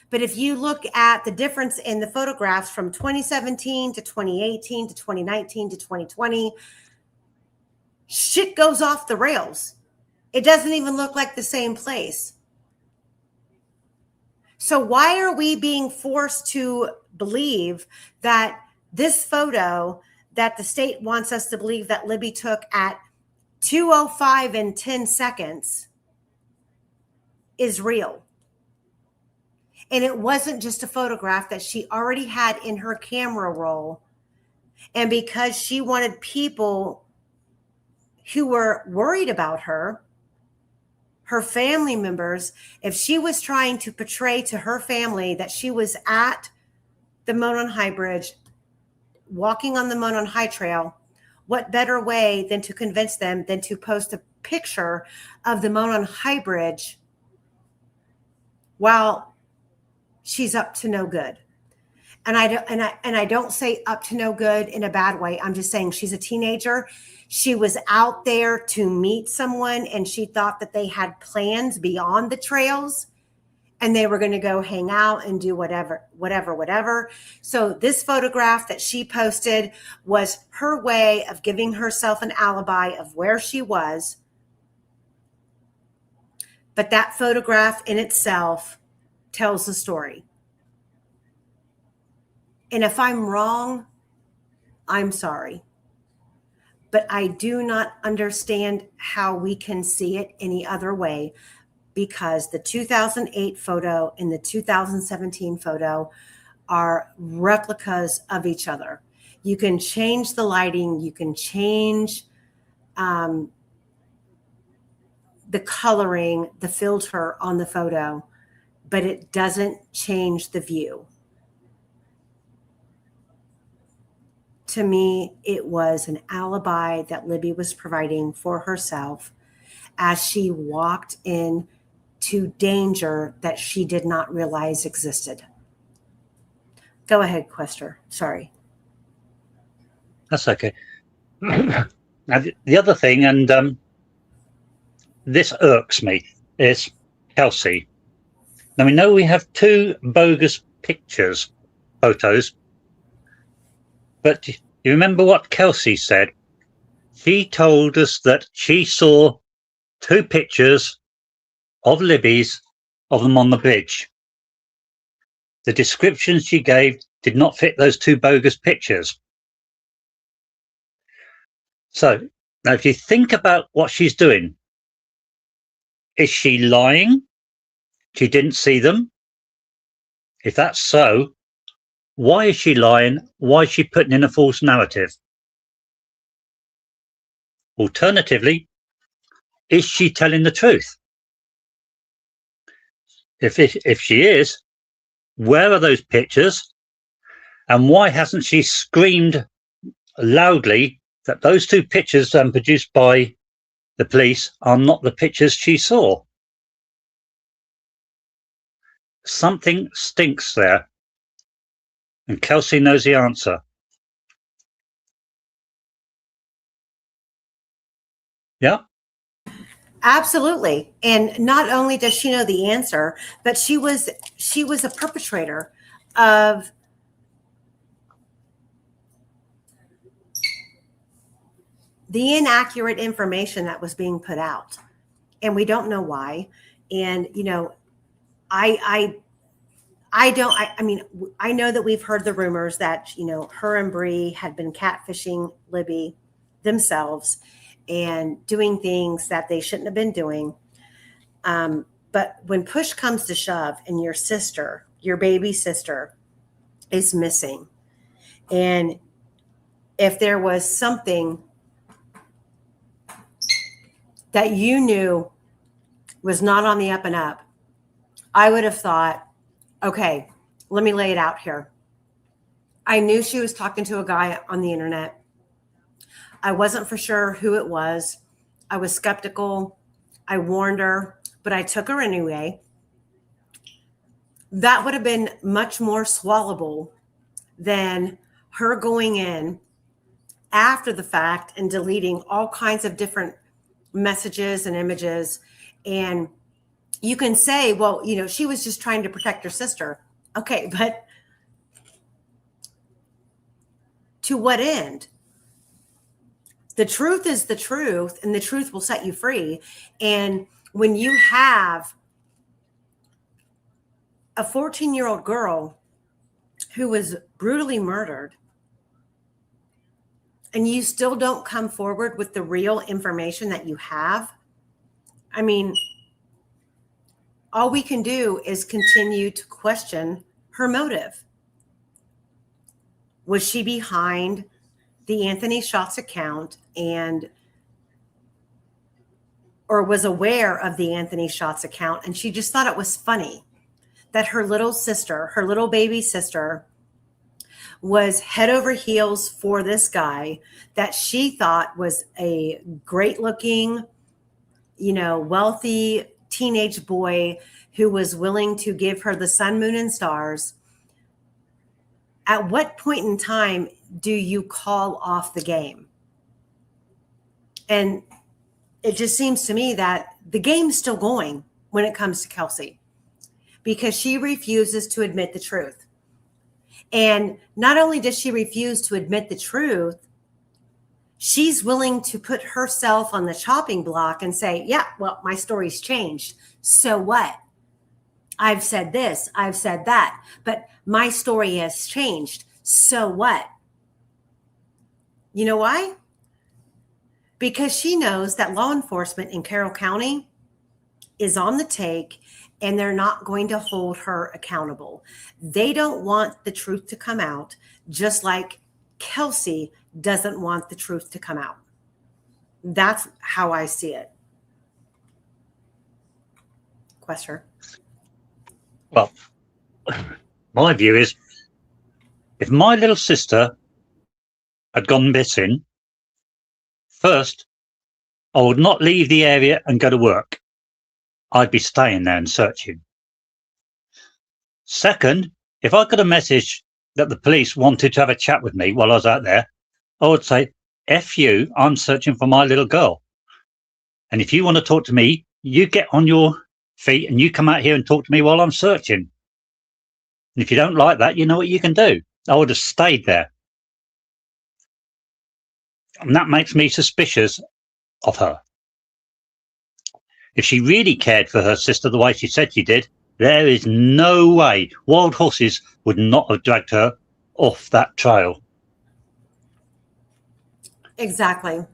But if you look at the difference in the photographs from 2017 to 2018 to 2019 to 2020, shit goes off the rails. It doesn't even look like the same place. So why are we being forced to believe that this photo that the state wants us to believe that Libby took at 2:05 and 10 seconds is real? And it wasn't just a photograph that she already had in her camera roll. And because she wanted people who were worried about her family members, if she was trying to portray to her family that she was at the Monon High Bridge, walking on the Monon High Trail, what better way than to convince them than to post a picture of the Monon High Bridge while she's up to no good? And I don't say up to no good in a bad way. I'm just saying she's a teenager. She was out there to meet someone, and she thought that they had plans beyond the trails and they were going to go hang out and do whatever. So this photograph that she posted was her way of giving herself an alibi of where she was. But that photograph in itself tells the story. And if I'm wrong, I'm sorry. But I do not understand how we can see it any other way, because the 2008 photo and the 2017 photo are replicas of each other. You can change the lighting, you can change the coloring, the filter on the photo, but it doesn't change the view. To me, it was an alibi that Libby was providing for herself as she walked into danger that she did not realize existed. Go ahead, Quester. Sorry. That's okay. Now, the other thing, and this irks me, is Kelsey. Now, we know we have two bogus photos, but you remember what Kelsey said? She told us that she saw two pictures of Libby's of them on the bridge. The descriptions she gave did not fit those two bogus pictures. So now if you think about what she's doing, is she lying? She didn't see them? If that's so, why is she lying? Why is she putting in a false narrative? Alternatively, is she telling the truth? If she is, where are those pictures? And why hasn't she screamed loudly that those two pictures produced by the police are not the pictures she saw? Something stinks there. And Kelsey knows the answer. Yeah? Absolutely. And not only does she know the answer, but she was a perpetrator of the inaccurate information that was being put out. And we don't know why. And, you know, I know that we've heard the rumors that, you know, her and Bree had been catfishing Libby themselves and doing things that they shouldn't have been doing. But when push comes to shove and your sister, your baby sister, is missing, and if there was something that you knew was not on the up and up, I would have thought, okay, let me lay it out here. I knew she was talking to a guy on the internet. I wasn't for sure who it was. I was skeptical. I warned her, but I took her anyway. That would have been much more swallowable than her going in after the fact and deleting all kinds of different messages and images and you can say, well, she was just trying to protect her sister. Okay, but to what end? The truth is the truth, and the truth will set you free. And when you have a 14-year-old girl who was brutally murdered, and you still don't come forward with the real information that you have, I mean, all we can do is continue to question her motive. Was she behind the Anthony Schatz account or was aware of the Anthony Schatz account, and she just thought it was funny that her little baby sister, was head over heels for this guy that she thought was a great looking, wealthy teenage boy who was willing to give her the sun, moon, and stars. At what point in time do you call off the game? And it just seems to me that the game's still going when it comes to Kelsey, because she refuses to admit the truth. And not only does she refuse to admit the truth, she's willing to put herself on the chopping block and say, yeah, well, my story's changed. So what? I've said this, I've said that, but my story has changed. So what? You know why? Because she knows that law enforcement in Carroll County is on the take, and they're not going to hold her accountable. They don't want the truth to come out, just like Kelsey doesn't want the truth to come out. That's how I see it. Question. Well, my view is, if my little sister had gone missing, first, I would not leave the area and go to work. I'd be staying there and searching. Second, if I got a message that the police wanted to have a chat with me while I was out there, I would say, F you, I'm searching for my little girl. And if you want to talk to me, you get on your feet and you come out here and talk to me while I'm searching. And if you don't like that, you know what you can do. I would have stayed there. And that makes me suspicious of her. If she really cared for her sister the way she said she did, there is no way wild horses would not have dragged her off that trail. Exactly.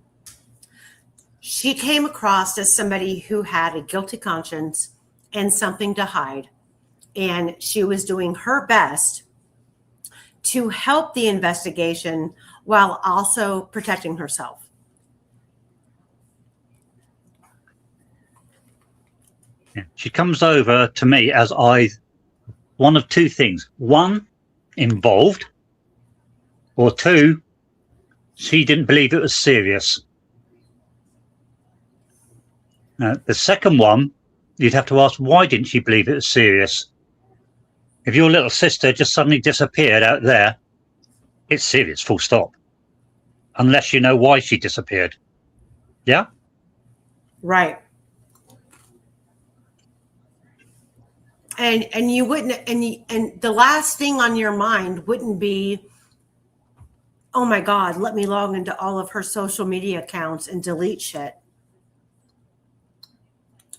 She came across as somebody who had a guilty conscience and something to hide. And she was doing her best to help the investigation while also protecting herself. She comes over to me as one of two things. One, involved, or two, she didn't believe it was serious. The second one, you'd have to ask, why didn't she believe it was serious? If your little sister just suddenly disappeared out there, it's serious, full stop. Unless you know why she disappeared. Yeah? Right. And you wouldn't, and the last thing on your mind wouldn't be, oh my God, let me log into all of her social media accounts and delete shit.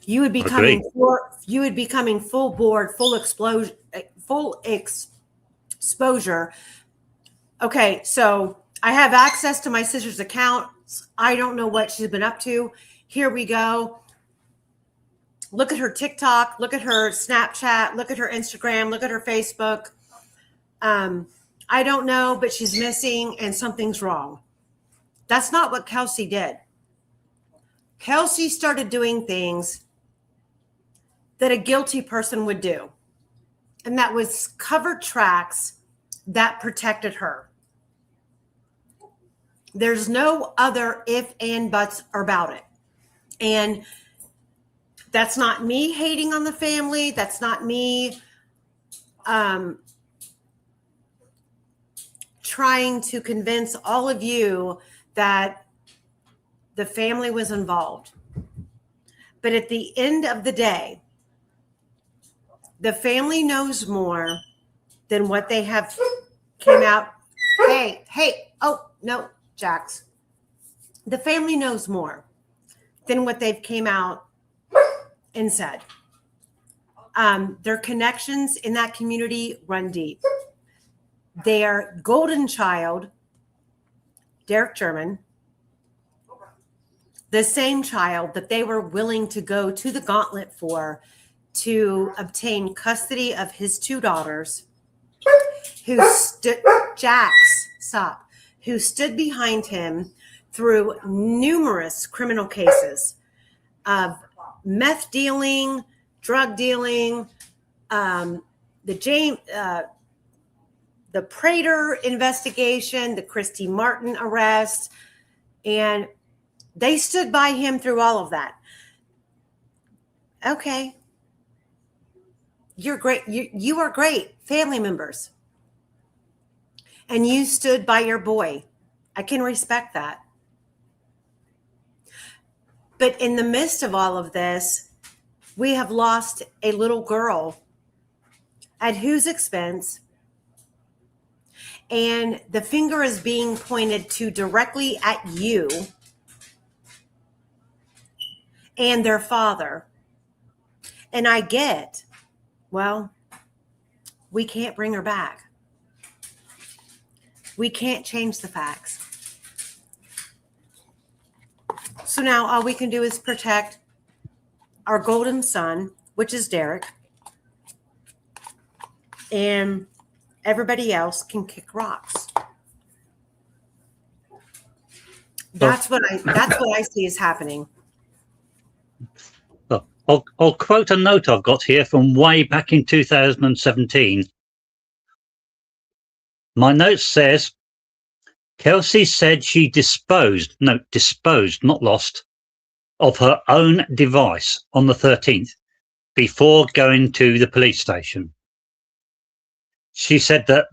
You would be coming full board, full exposure. Okay, so I have access to my sister's accounts. I don't know what she's been up to. Here we go. Look at her TikTok, look at her Snapchat, look at her Instagram, look at her Facebook. I don't know, but she's missing and something's wrong. That's not what Kelsey did. Kelsey started doing things that a guilty person would do. And that was cover tracks that protected her. There's no other if and buts about it. And that's not me hating on the family. That's not me trying to convince all of you that the family was involved. But at the end of the day, The family knows more than what they have came out. Hey, oh, no, Jax. The family knows more than what they've came out and said. Their connections in that community run deep. Their golden child, Derek German, the same child that they were willing to go to the gauntlet for to obtain custody of his two daughters, who stood behind him through numerous criminal cases of meth dealing, drug dealing, the Prater investigation, the Christy Martin arrest, and they stood by him through all of that. Okay. You're great. You are great family members. And you stood by your boy. I can respect that. But in the midst of all of this, we have lost a little girl. At whose expense? And the finger is being pointed to directly at you and their father. And I get, well, we can't bring her back. We can't change the facts. So now all we can do is protect our golden son, which is Derek, and everybody else can kick rocks. That's what I see is happening. I'll quote a note I've got here from way back in 2017. My note says, Kelsey said she disposed, not lost, of her own device on the 13th before going to the police station. She said that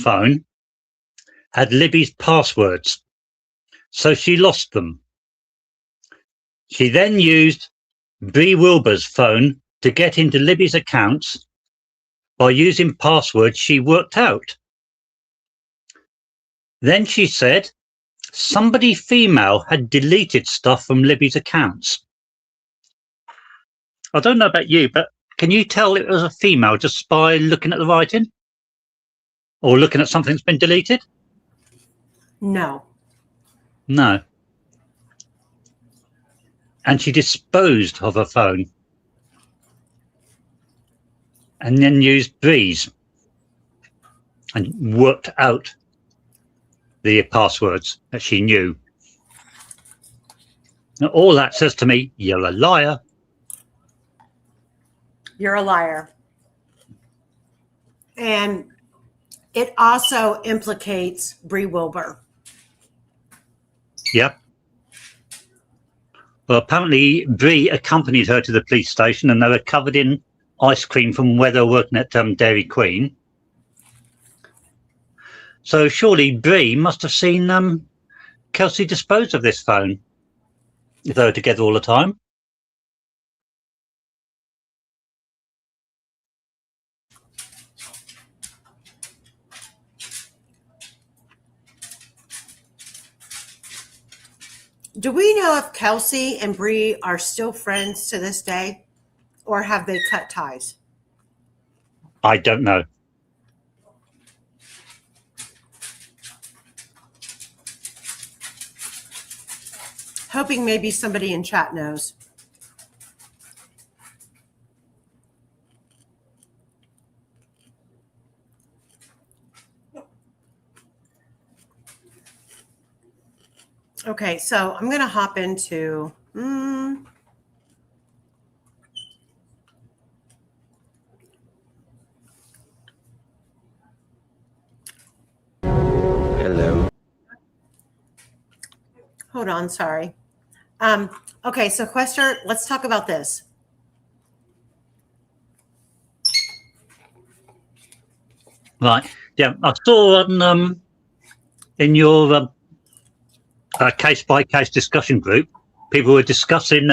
phone, had Libby's passwords, so she lost them. She then used Bree Wilbur's phone to get into Libby's accounts by using passwords she worked out. Then she said somebody female had deleted stuff from Libby's accounts. I don't know about you, but can you tell it was a female just by looking at the writing? Or looking at something that's been deleted? No. And she disposed of her phone and then used Bree's and worked out the passwords that she knew. Now, all that says to me, you're a liar. You're a liar. And it also implicates Bree Wilbur. Yeah. Well, apparently Bree accompanied her to the police station and they were covered in ice cream from where they were working at Dairy Queen. So surely Bree must have seen Kelsey dispose of this phone if they were together all the time. Do we know if Kelsey and Bree are still friends to this day, or have they cut ties? I don't know. Hoping maybe somebody in chat knows. Okay, so I'm going to hop into Hello. Hold on, sorry. Okay, so Quester, let's talk about this. Right. Yeah, I saw on in your case-by-case discussion group, people were discussing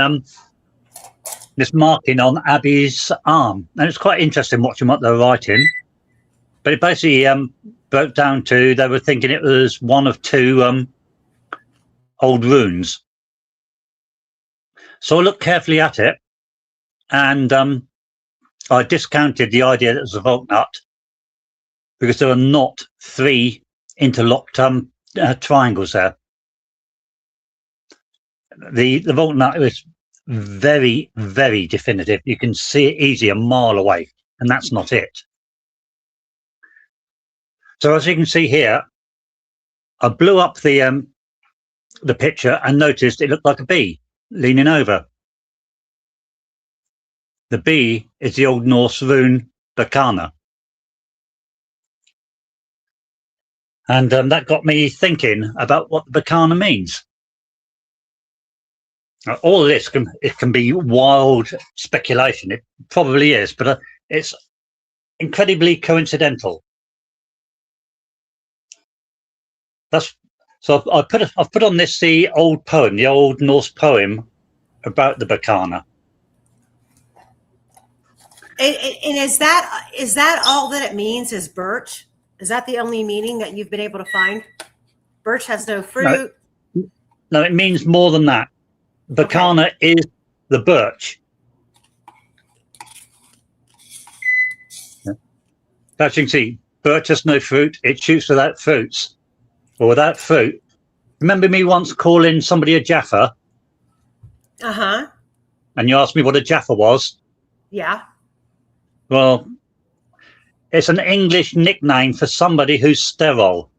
this marking on Abby's arm. And it's quite interesting watching what they were writing. But it basically broke down to they were thinking it was one of two old runes. So I looked carefully at it, and I discounted the idea that it was a vault nut because there are not 3 interlocked triangles there. The vault nut is very, very definitive. You can see it easy a mile away, and that's not it. So as you can see here, I blew up the picture and noticed it looked like a bee leaning over. The bee is the Old Norse rune Bakana. And that got me thinking about what the Bakana means. All of this can be wild speculation. It probably is, but it's incredibly coincidental. So I've put on this the old poem, the Old Norse poem about the Bakana. And is that all that it means? Is birch? Is that the only meaning that you've been able to find? Birch has no fruit. No, it means more than that. Bakana is the birch. As you can see, birch has no fruit. It shoots without fruits. Or without fruit. Remember me once calling somebody a Jaffa? Uh-huh. And you asked me what a Jaffa was? Yeah. Well, it's an English nickname for somebody who's sterile.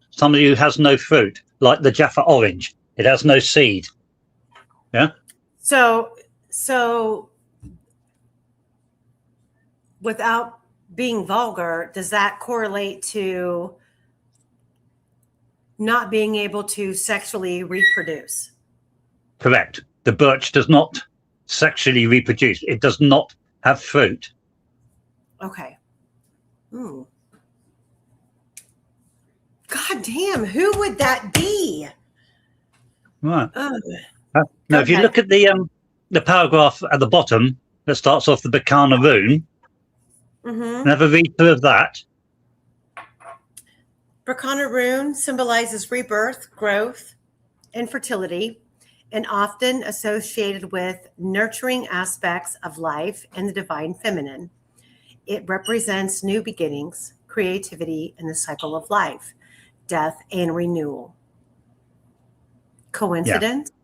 Somebody who has no fruit, like the Jaffa orange. It has no seed. Yeah? So without being vulgar, does that correlate to not being able to sexually reproduce? Correct. The birch does not sexually reproduce. It does not have fruit. Okay. Ooh. God damn, who would that be? Right. Now, if you look at the paragraph at the bottom that starts off the Bakana rune, and have a read through of that. Bakana rune symbolizes rebirth, growth, and fertility, and often associated with nurturing aspects of life and the divine feminine. It represents new beginnings, creativity, and the cycle of life, death, and renewal. Coincidence? Yeah.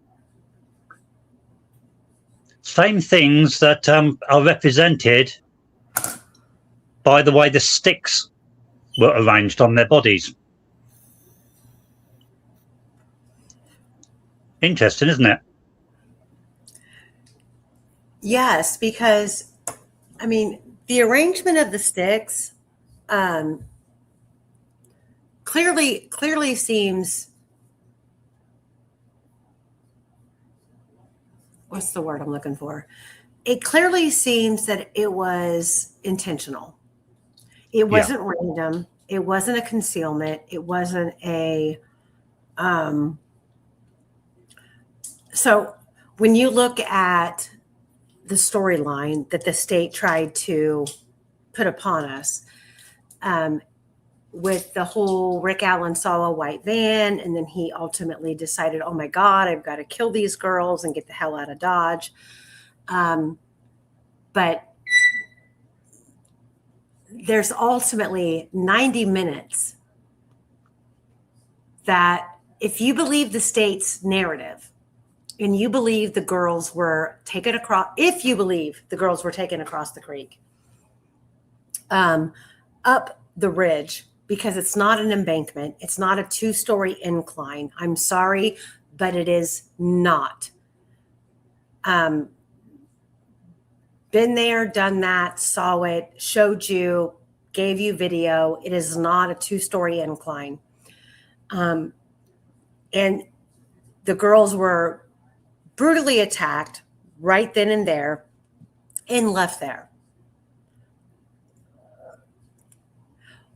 Same things that are represented by the way the sticks were arranged on their bodies. Interesting, isn't it? Yes, because, I mean, the arrangement of the sticks clearly seems, what's the word I'm looking for? It clearly seems that it was intentional. It wasn't random. It wasn't a concealment. It wasn't a, so when you look at the storyline that the state tried to put upon us, with the whole Rick Allen saw a white van, and then he ultimately decided, oh my God, I've got to kill these girls and get the hell out of Dodge. But there's ultimately 90 minutes that, if you believe the state's narrative and you believe the girls were taken across, if you believe the girls were taken across the creek, up the ridge, because it's not an embankment, it's not a 2-story incline. I'm sorry, but it is not. Been there, done that, saw it, showed you, gave you video. It is not a 2-story incline. And the girls were brutally attacked right then and there and left there.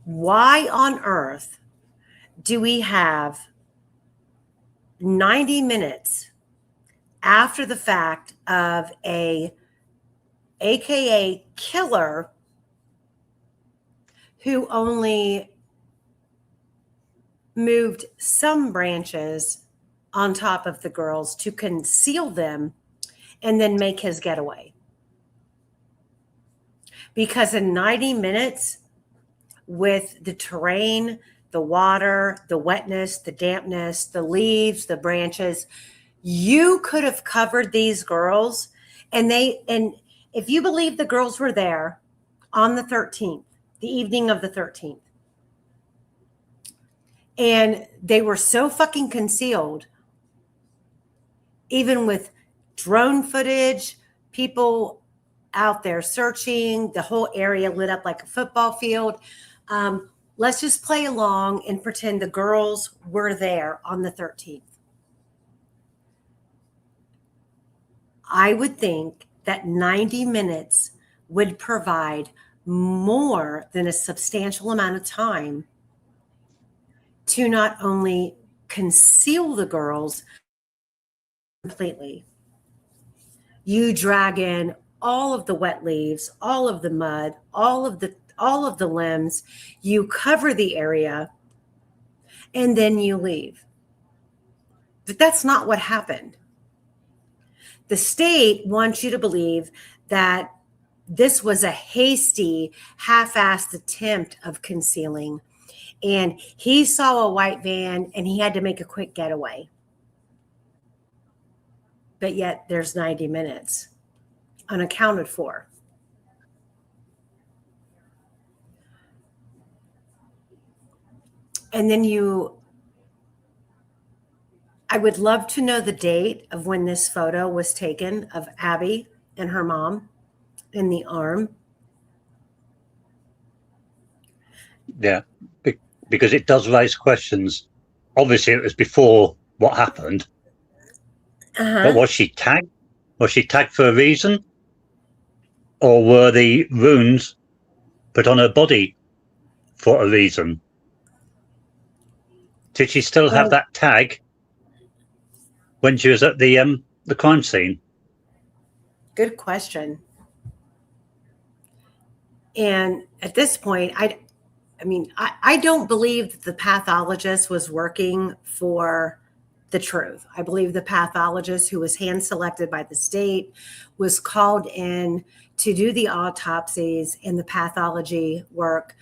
Why on earth do we have 90 minutes after the fact of a aka killer, who only moved some branches on top of the girls to conceal them and then make his getaway. Because in 90 minutes, with the terrain, the water, the wetness, the dampness, the leaves, the branches, you could have covered these girls. And if you believe the girls were there on the 13th, the evening of the 13th, and they were so fucking concealed, even with drone footage, people out there searching, the whole area lit up like a football field. Let's just play along and pretend the girls were there on the 13th. I would think that 90 minutes would provide more than a substantial amount of time to not only conceal the girls completely. You drag in all of the wet leaves, all of the mud, all of the limbs, you cover the area, and then you leave. But that's not what happened. The state wants you to believe that this was a hasty, half-assed attempt of concealing, and he saw a white van and he had to make a quick getaway. But yet there's 90 minutes unaccounted for. And then I would love to know the date of when this photo was taken of Abby and her mom in the arm. Yeah, because it does raise questions. Obviously, it was before what happened. But was she tagged? Was she tagged for a reason? Or were the wounds put on her body for a reason? Did she still have that tag when she was at the crime scene? Good question. And at this point, I don't believe that the pathologist was working for the truth. I believe the pathologist, who was hand selected by the state, was called in to do the autopsies and the pathology work.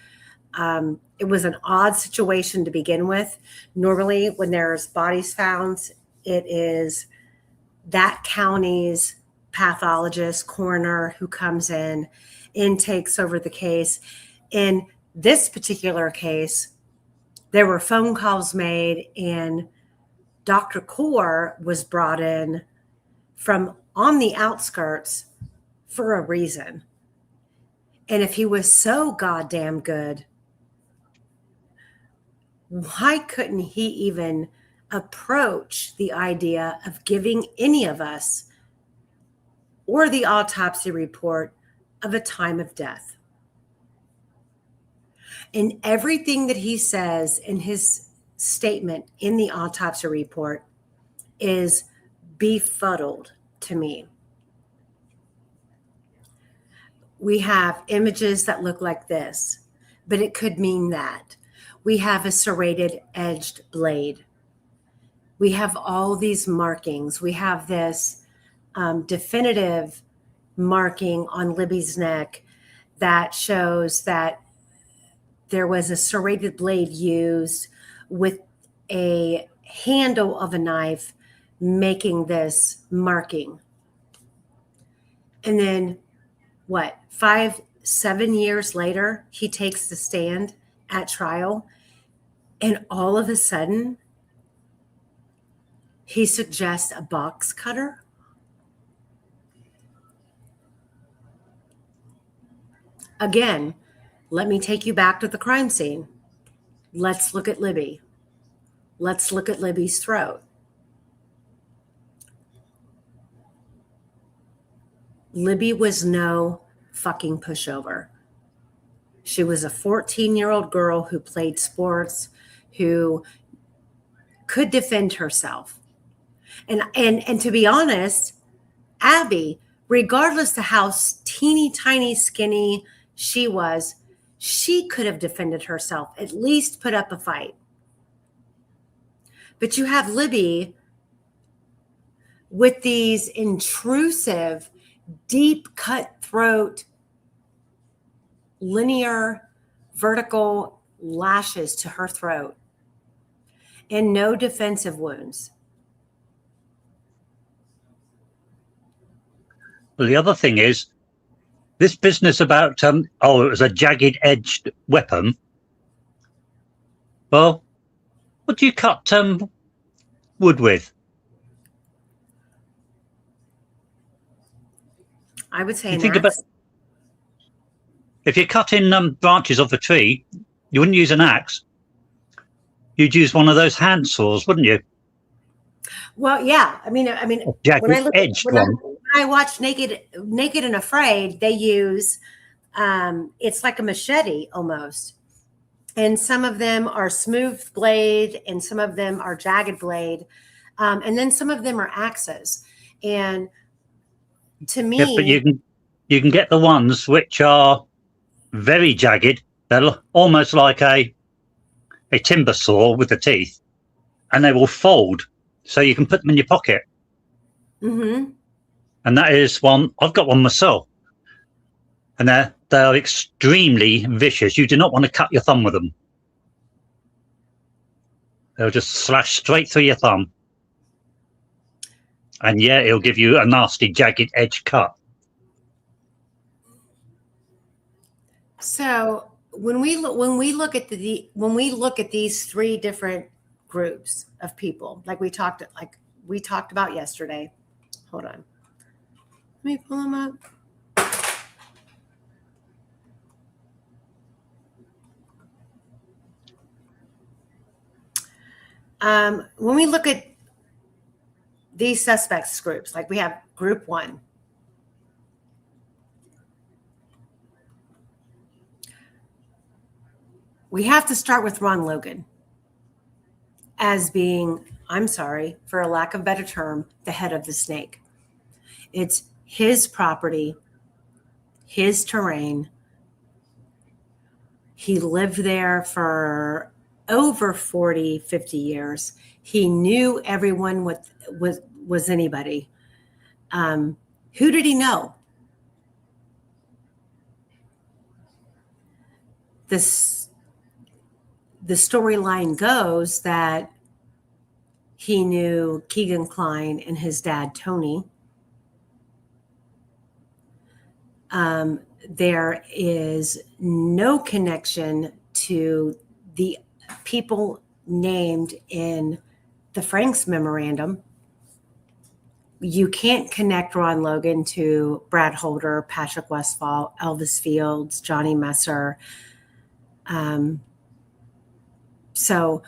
It was an odd situation to begin with. Normally, when there's bodies found, it is that county's pathologist, coroner, who comes in and takes over the case. In this particular case, there were phone calls made, and Dr. Kaur was brought in from on the outskirts for a reason. And if he was so goddamn good, why couldn't he even approach the idea of giving any of us or the autopsy report of a time of death? And everything that he says in his statement in the autopsy report is befuddled to me. We have images that look like this, but it could mean that. We have a serrated edged blade. We have all these markings. We have this definitive marking on Libby's neck that shows that there was a serrated blade used with a handle of a knife making this marking. And then 5-7 years later, he takes the stand at trial, and all of a sudden, he suggests a box cutter. Again, let me take you back to the crime scene. Let's look at Libby. Let's look at Libby's throat. Libby was no fucking pushover. She was a 14-year-old girl who played sports, who could defend herself. And to be honest, Abby regardless of how teeny tiny skinny she was, she could have defended herself, at least put up a fight. But you have Libby with these intrusive, deep cutthroat, linear, vertical lashes to her throat and no defensive wounds. Well, the other thing is this business about, it was a jagged edged weapon. Well, what do you cut wood with? I would say You an think axe. If you're cutting branches off a tree, you wouldn't use an axe. You'd use one of those hand saws, wouldn't you? Well, yeah. I mean, Jagged when I look edged when one. I watch Naked and Afraid, they use it's like a machete almost, and some of them are smooth blade, and some of them are jagged blade, and then some of them are axes. And to me, Yeah, but you can get the ones which are very jagged. They're almost like a timber saw with the teeth, and they will fold, so you can put them in your pocket. mm-hmm. And that is one. I've got one myself, and they are extremely vicious. You do not want to cut your thumb with them. They'll just slash straight through your thumb, and yeah, it'll give you a nasty jagged edge cut. So when we look at these three different groups of people, like we talked about yesterday. Hold on, let me pull them up. When we look at these suspects groups, like we have group one. We have to start with Ron Logan as being, I'm sorry, for a lack of a better term, the head of the snake. It's his property, his terrain. He lived there for over 40, 50 years. He knew everyone was anybody. Who did he know? The storyline goes that he knew Keegan Kline and his dad, Tony. There is no connection to the people named in the Franks memorandum. You can't connect Ron Logan to Brad Holder, Patrick Westfall, Elvis Fields, Johnny Messer. So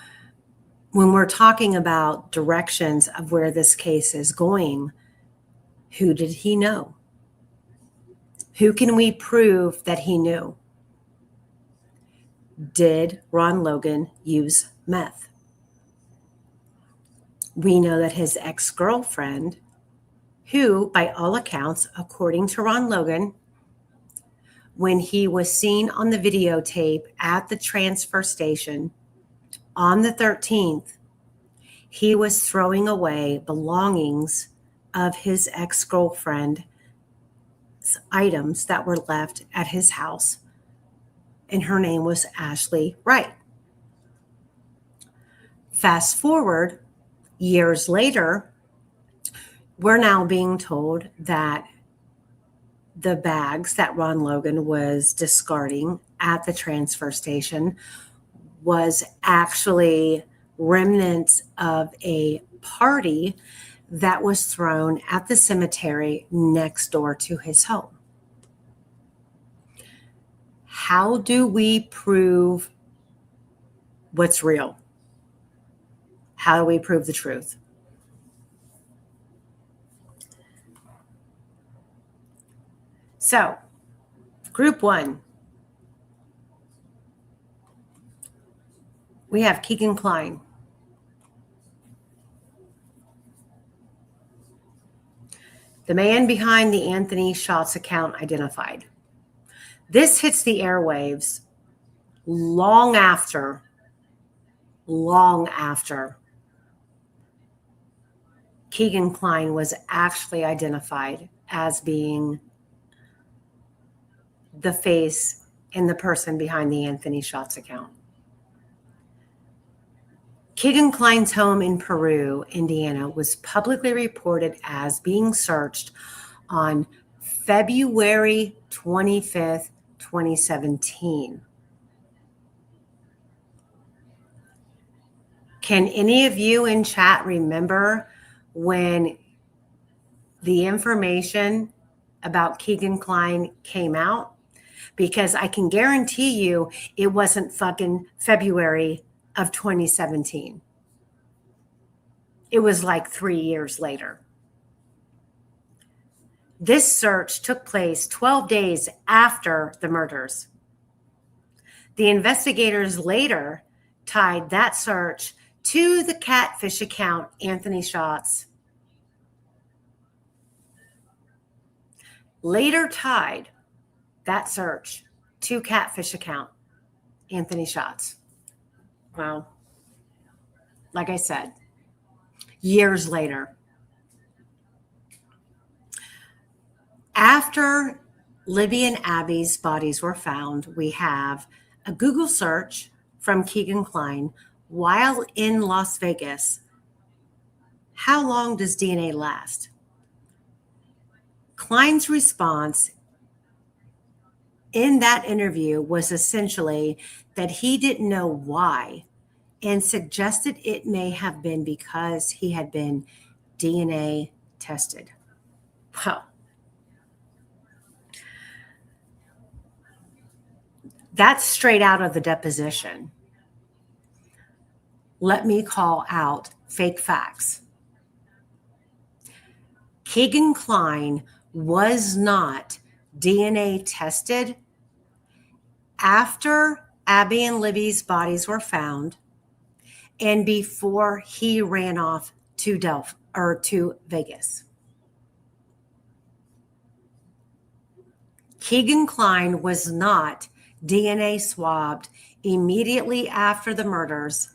when we're talking about directions of where this case is going, who did he know? Who can we prove that he knew? Did Ron Logan use meth? We know that his ex-girlfriend, who, by all accounts, according to Ron Logan, when he was seen on the videotape at the transfer station on the 13th, he was throwing away belongings of his ex-girlfriend, items that were left at his house, and her name was Ashley Wright. Fast forward years later, we're now being told that the bags that Ron Logan was discarding at the transfer station was actually remnants of a party that was thrown at the cemetery next door to his home. How do we prove what's real? How do we prove the truth? So, group one, we have Keegan Kline. The man behind the Anthony Shots account identified. This hits the airwaves long after Keegan Kline was actually identified as being the face and the person behind the Anthony Shots account. Keegan Kline's home in Peru, Indiana, was publicly reported as being searched on February 25th, 2017. Can any of you in chat remember when the information about Keegan Kline came out? Because I can guarantee you it wasn't fucking February of 2017. It was like 3 years later. This search took place 12 days after the murders. The investigators later tied that search to the catfish account, Anthony Shots. Later tied that search to catfish account, Anthony Shots. Well, like I said, years later. After Libby and Abby's bodies were found, we have a Google search from Keegan Kline while in Las Vegas. How long does DNA last? Kline's response in that interview was essentially that he didn't know why and suggested it may have been because he had been DNA tested. Well, that's straight out of the deposition. Let me call out fake facts. Keegan Kline was not DNA tested after Abby and Libby's bodies were found and before he ran off to to Vegas. Keegan Kline was not DNA swabbed immediately after the murders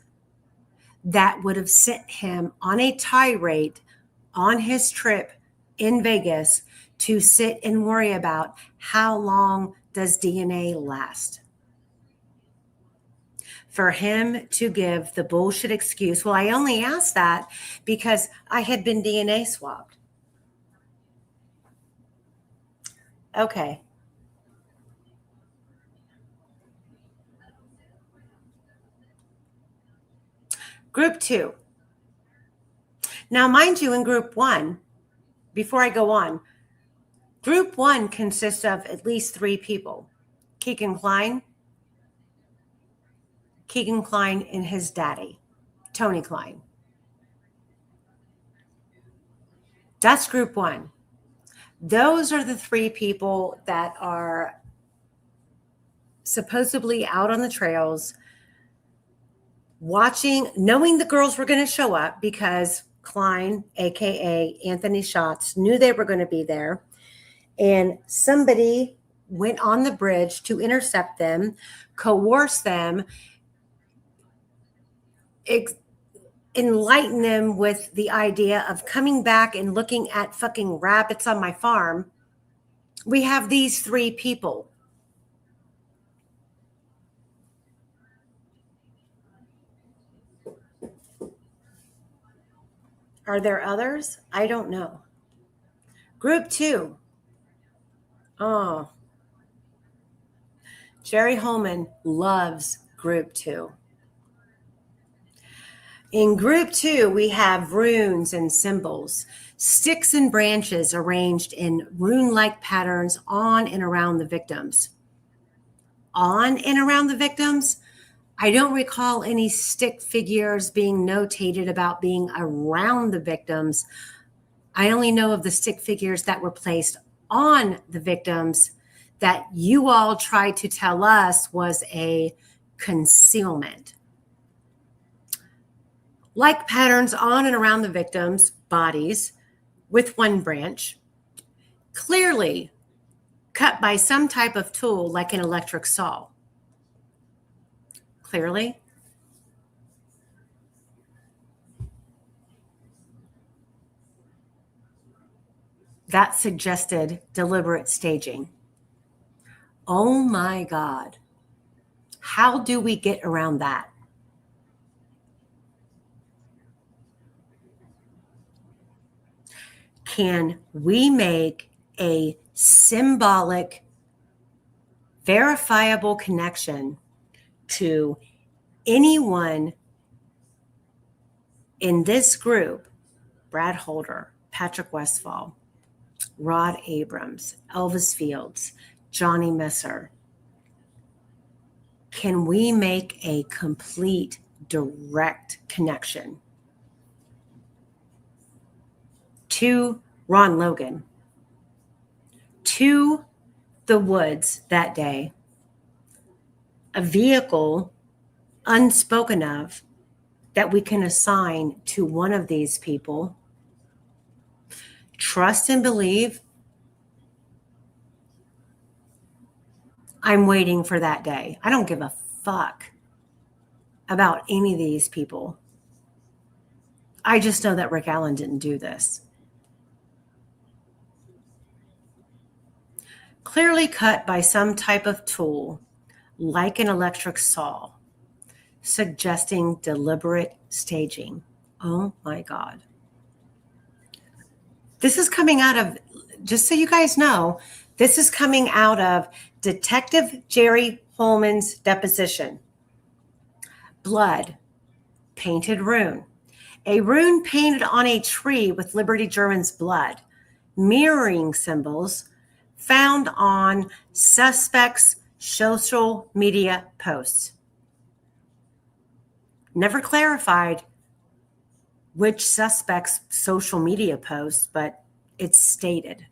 that would have sent him on a tirade on his trip in Vegas to sit and worry about how long does DNA last. For him to give the bullshit excuse, well, I only asked that because I had been DNA swabbed. Okay. Group 2. Now, mind you, in Group 1, before I go on, Group 1 consists of at least 3 people. Keegan Kline and his daddy, Tony Kline. That's Group 1. Those are the 3 people that are supposedly out on the trails watching, knowing the girls were going to show up because Kline, aka Anthony Shots, knew they were going to be there. And somebody went on the bridge to intercept them, coerce them, enlighten them with the idea of coming back and looking at fucking rabbits on my farm. We have these 3 people. Are there others? I don't know. Group 2. Oh. Jerry Holman loves Group 2. In Group 2, we have runes and symbols, sticks and branches arranged in rune-like patterns on and around the victims. On and around the victims? I don't recall any stick figures being notated about being around the victims. I only know of the stick figures that were placed on the victims that you all tried to tell us was a concealment. Like patterns on and around the victims' bodies with one branch, clearly cut by some type of tool like an electric saw. Clearly. That suggested deliberate staging. Oh my God. How do we get around that? Can we make a symbolic, verifiable connection to anyone in this group? Brad Holder, Patrick Westphal, Rod Abrams, Elvis Fields, Johnny Messer. Can we make a complete, direct connection to Ron Logan, to the woods that day, a vehicle unspoken of that we can assign to one of these people? Trust and believe. I'm waiting for that day. I don't give a fuck about any of these people. I just know that Rick Allen didn't do this. Clearly cut by some type of tool, like an electric saw, suggesting deliberate staging. Oh my God. This is coming out of, just so you guys know, this is coming out of Detective Jerry Holman's deposition. Blood, painted rune. A rune painted on a tree with Liberty German's blood, mirroring symbols found on suspects' social media posts. Never clarified which suspect's social media posts, but it's stated.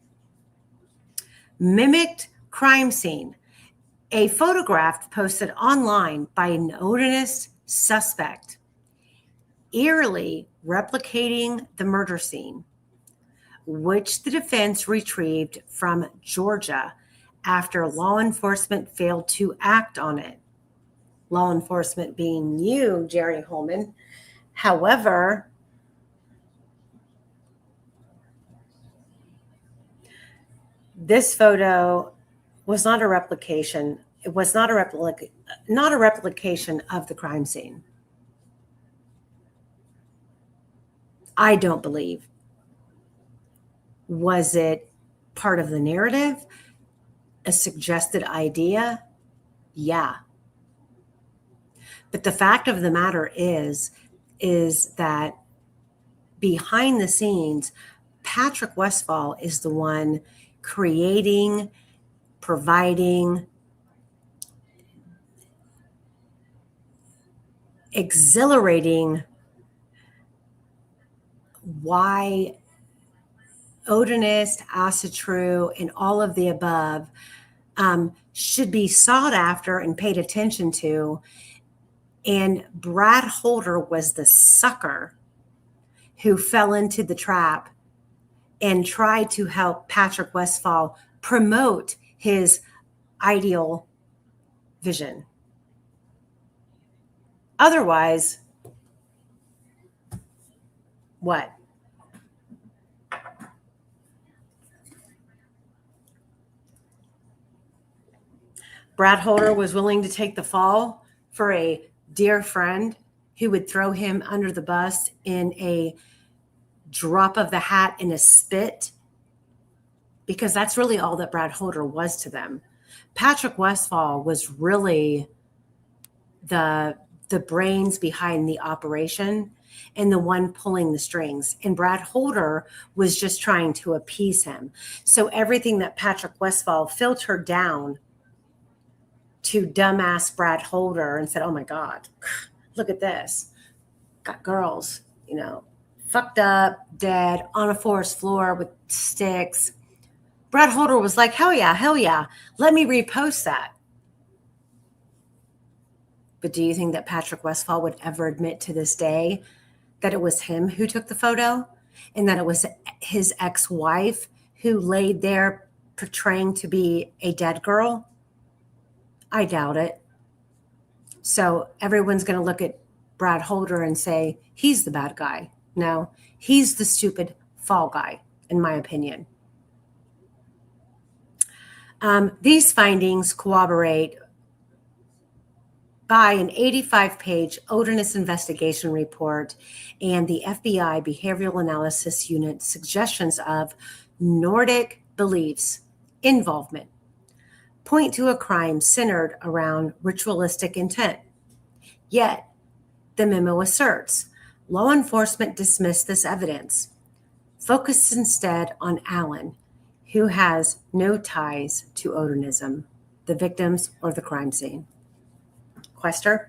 Mimicked crime scene. A photograph posted online by an anonymous suspect, eerily replicating the murder scene, which the defense retrieved from Georgia after law enforcement failed to act on it. Law enforcement being you, Jerry Holman. However, this photo was not a replication. It was not a replication of the crime scene. I don't believe. Was it part of the narrative? A suggested idea? Yeah. But the fact of the matter is that behind the scenes, Patrick Westphal is the one creating, providing, exhilarating why Odinist, Acid True, and all of the above should be sought after and paid attention to. And Brad Holder was the sucker who fell into the trap and tried to help Patrick Westphal promote his ideal vision. Otherwise, what? Brad Holder was willing to take the fall for a dear friend who would throw him under the bus in a drop of the hat in a spit, because that's really all that Brad Holder was to them. Patrick Westphal was really the brains behind the operation and the one pulling the strings. And Brad Holder was just trying to appease him. So everything that Patrick Westphal filtered down to dumbass Brad Holder and said, oh my God, look at this. Got girls, fucked up, dead, on a forest floor with sticks. Brad Holder was like, hell yeah. Let me repost that. But do you think that Patrick Westphal would ever admit to this day that it was him who took the photo and that it was his ex-wife who laid there portraying to be a dead girl? I doubt it. So everyone's going to look at Brad Holder and say, he's the bad guy. No, he's the stupid fall guy, in my opinion. These findings corroborate by an 85-page odorless investigation report and the FBI Behavioral Analysis Unit suggestions of Nordic beliefs involvement point to a crime centered around ritualistic intent. Yet, the memo asserts law enforcement dismissed this evidence, focused instead on Allen, who has no ties to odonism, the victims, or the crime scene. Quester?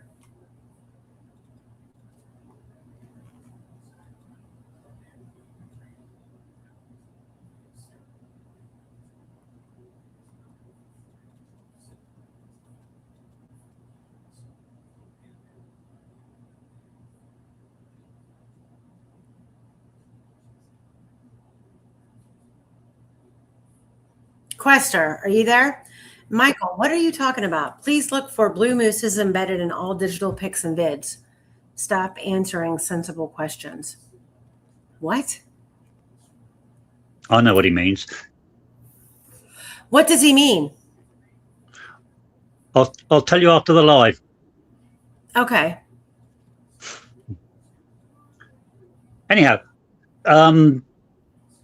Quester, are you there? Michael, what are you talking about? Please look for Blue Mooses embedded in all digital pics and vids. Stop answering sensible questions. What? I know what he means. What does he mean? I'll tell you after the live. Okay. Anyhow,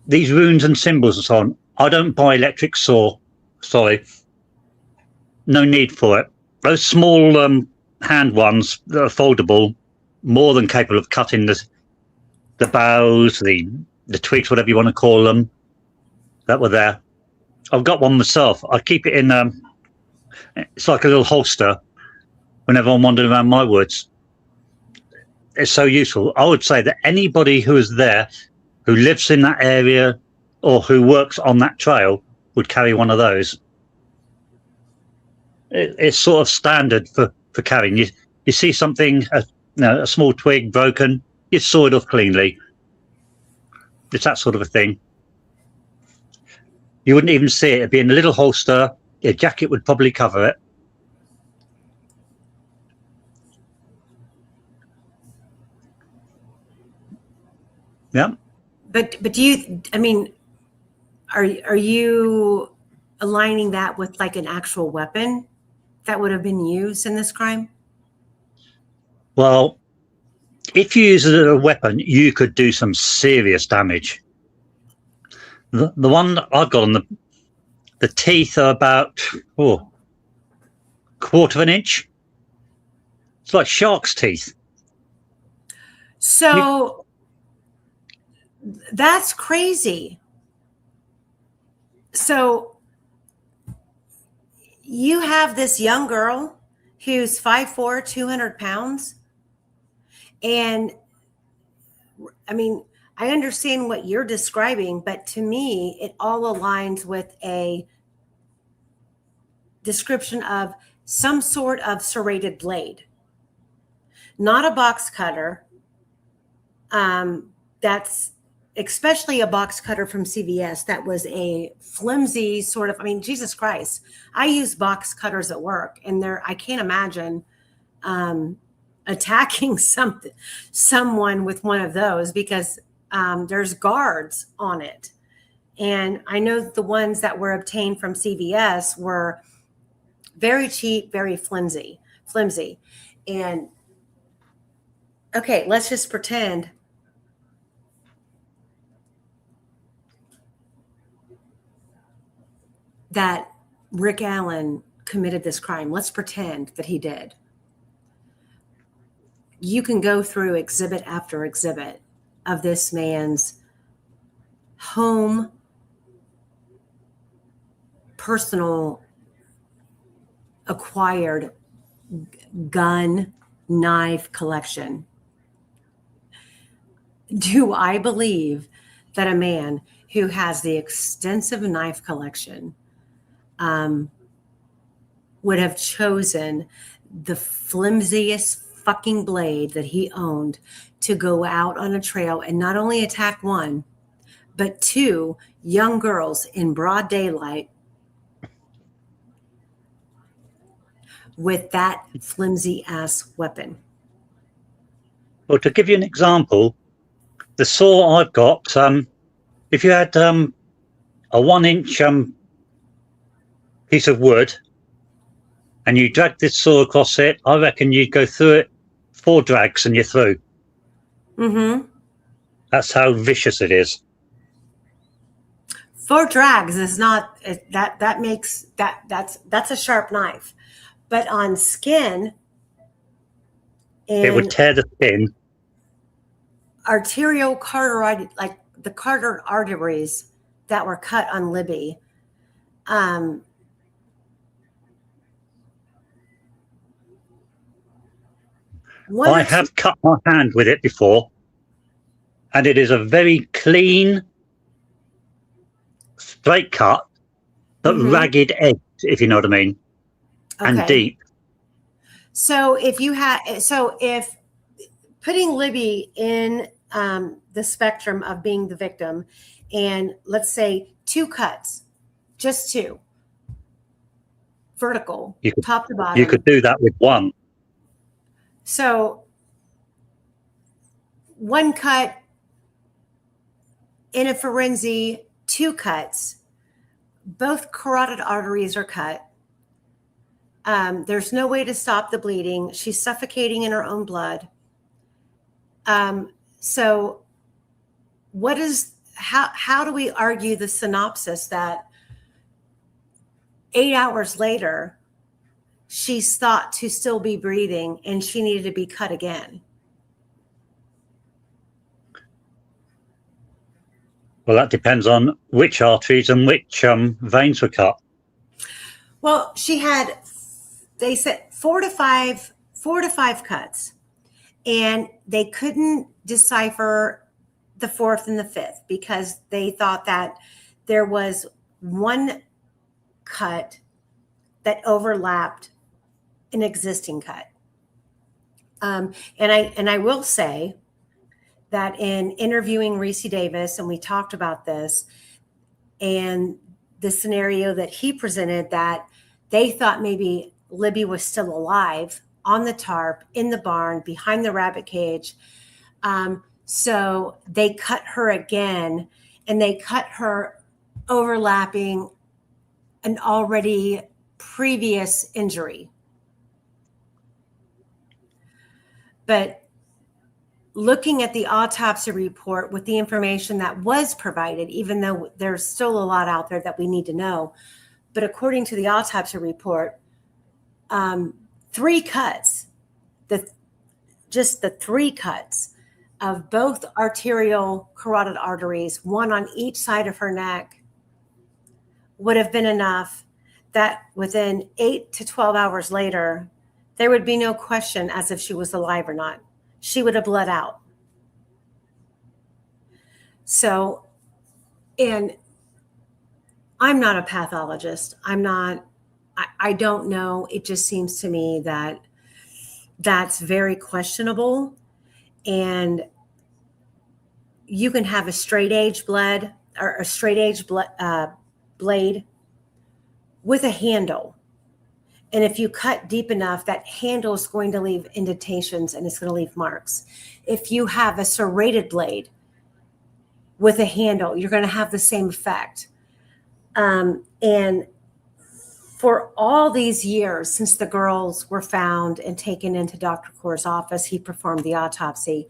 these runes and symbols and so on, I don't buy electric saw. Sorry. No need for it. Those small hand ones that are foldable, more than capable of cutting the boughs, the twigs, whatever you want to call them, that were there. I've got one myself. I keep it in, it's like a little holster whenever I'm wandering around my woods. It's so useful. I would say that anybody who is there, who lives in that area or who works on that trail would carry one of those. It's sort of standard for carrying. You see something, a small twig broken, you saw it off cleanly. It's that sort of a thing. You wouldn't even see it. It'd be in a little holster. Your jacket would probably cover it. Yeah. But do you, I mean, are you aligning that with like an actual weapon that would have been used in this crime? Well, if you use it as a weapon, you could do some serious damage. The one that I've got on the teeth are about quarter of an inch. It's like shark's teeth. So that's crazy. So you have this young girl who's 5'4", 200 pounds. And I mean, I understand what you're describing, but to me, it all aligns with a description of some sort of serrated blade, not a box cutter. That's especially a box cutter from CVS. That was a flimsy sort of, I mean, Jesus Christ, I use box cutters at work, and I can't imagine attacking someone with one of those, because there's guards on it. And I know the ones that were obtained from CVS were very cheap, very flimsy. And okay, let's just pretend that Rick Allen committed this crime. Let's pretend that he did. You can go through exhibit after exhibit of this man's home, personal, acquired gun, knife collection. Do I believe that a man who has the extensive knife collection would have chosen the flimsiest fucking blade that he owned to go out on a trail and not only attack one, but 2 young girls in broad daylight with that flimsy ass weapon. Well, to give you an example, the saw I've got, if you had a 1-inch piece of wood and you drag this saw across it, I reckon you'd go through it 4 drags and you're through. Mm-hmm. That's how vicious it is. 4 drags is not that makes that's a sharp knife, but on skin, It would tear the skin. Arterial carotid, like the carotid arteries that were cut on Libby. I have cut my hand with it before, and it is a very clean, straight cut, but ragged edge, if you know what I mean, and deep. So if putting Libby in the spectrum of being the victim, and let's say 2 cuts, just 2, vertical, top to bottom. You could do that with 1. So 1 cut in a forensic, 2 cuts, both carotid arteries are cut. There's no way to stop the bleeding. She's suffocating in her own blood. So how do we argue the synopsis that 8 hours later, she's thought to still be breathing and she needed to be cut again? Well, that depends on which arteries and which veins were cut. Well, she had, they said 4 to 5 cuts, and they couldn't decipher the 4th and the 5th because they thought that there was 1 cut that overlapped an existing cut. And I will say that in interviewing Reese Davis, and we talked about this, and the scenario that he presented, that they thought maybe Libby was still alive on the tarp in the barn behind the rabbit cage. So they cut her again, and they cut her overlapping an already previous injury. But looking at the autopsy report with the information that was provided, even though there's still a lot out there that we need to know, but according to the autopsy report, 3 cuts, just the 3 cuts of both arterial carotid arteries, 1 on each side of her neck, would have been enough that within 8 to 12 hours later, there would be no question as if she was alive or not. She would have bled out. So, and I'm not a pathologist. I don't know. It just seems to me that that's very questionable. And you can have a straight edge blade or a straight edge blade with a handle. And if you cut deep enough, that handle is going to leave indentations and it's going to leave marks. If you have a serrated blade with a handle, you're going to have the same effect. And for all these years since the girls were found and taken into Dr. Kaur's office, he performed the autopsy.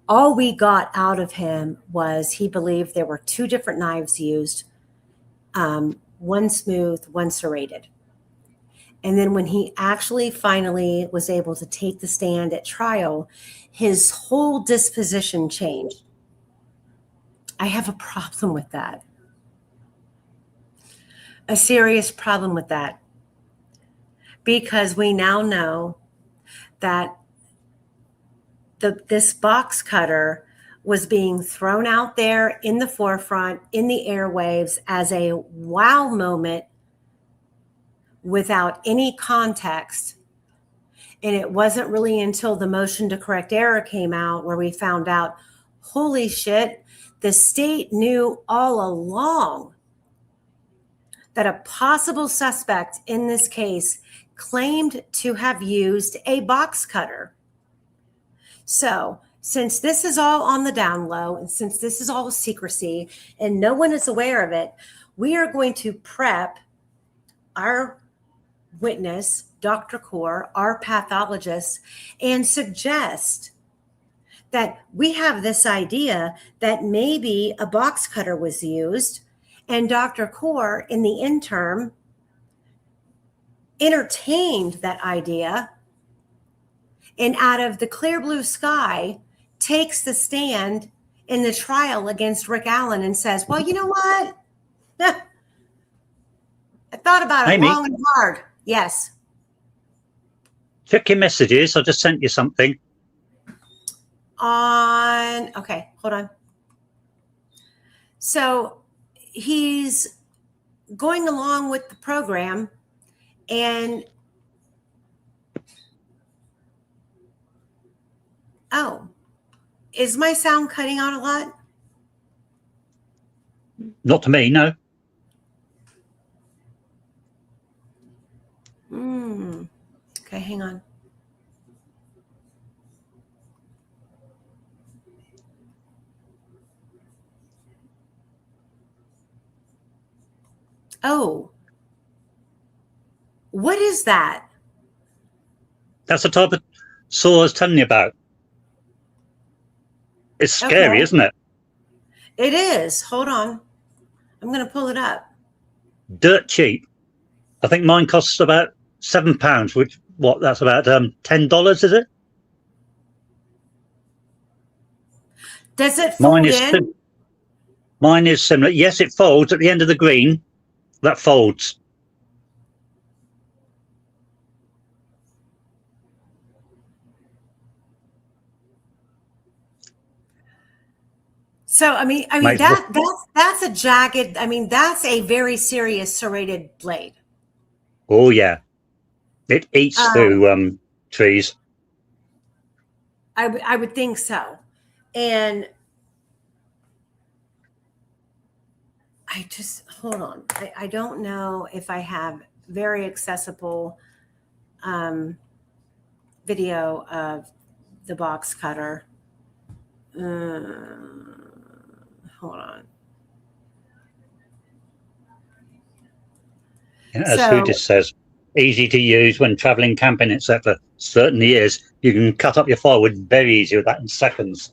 All we got out of him was he believed there were 2 different knives used, one smooth, one serrated. And then when he actually finally was able to take the stand at trial, his whole disposition changed. I have a problem with that. A serious problem with that. Because we now know that this box cutter was being thrown out there in the forefront, in the airwaves as a wow moment without any context. And it wasn't really until the motion to correct error came out where we found out, holy shit, the state knew all along that a possible suspect in this case claimed to have used a box cutter. So, since this is all on the down low, and since this is all secrecy and no one is aware of it, we are going to prep our witness, Dr. Kaur, our pathologist, and suggest that we have this idea that maybe a box cutter was used, and Dr. Kaur, in the interim, entertained that idea, and out of the clear blue sky takes the stand in the trial against Rick Allen and says, well, you know what? I thought about it Amy? long and hard. Yes. Check your messages. I just sent you something. Okay, hold on. So he's going along with the program, and is my sound cutting out a lot? Not to me, no. Okay, hang on. Oh, what is that? That's the type of saw I was telling you about. It's scary, Okay. isn't it? It is. Hold on. I'm going to pull it up. Dirt cheap. I think mine costs about £7, which that's about $10, is it? Does it fold in? Mine is similar. Yes, it folds at the end of the green. That folds. So I mean that's a jagged. I mean that's a very serious serrated blade. Oh yeah, it eats through trees. I would think so, and I just hold on. I don't know if I have very accessible video of the box cutter. Hold on. As who just says, easy to use when traveling, camping, etc. Certainly is. You can cut up your firewood very easy with that in seconds.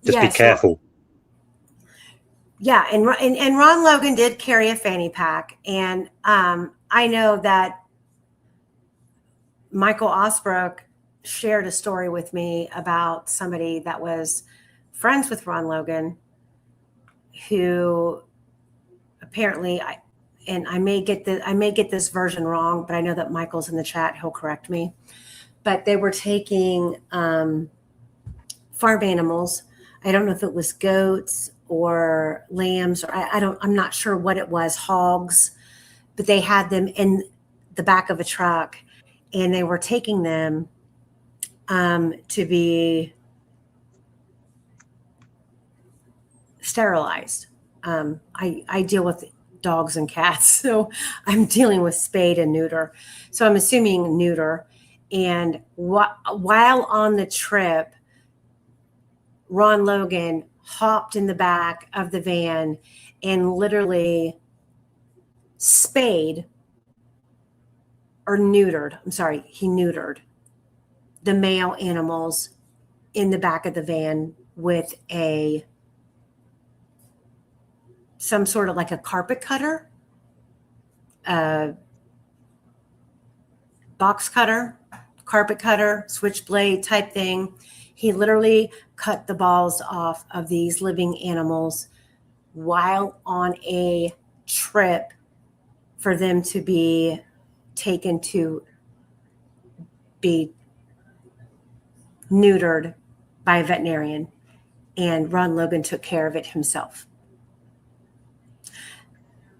Just be careful. Yeah, and Ron Logan did carry a fanny pack, and I know that Michael Osbrook shared a story with me about somebody that was friends with Ron Logan, who apparently I may get this version wrong, but I know that Michael's in the chat; he'll correct me. But they were taking farm animals. I don't know if it was goats or lambs, or I'm not sure what it was, hogs, but they had them in the back of a truck, and they were taking them to be sterilized. I deal with dogs and cats, so I'm dealing with spayed and neuter. So I'm assuming neuter. And while on the trip, Ron Logan hopped in the back of the van and literally spayed or neutered. I'm sorry, he neutered the male animals in the back of the van with some sort of like a carpet cutter, box cutter, carpet cutter, switchblade type thing. He literally cut the balls off of these living animals while on a trip for them to be taken to be neutered by a veterinarian. And Ron Logan took care of it himself.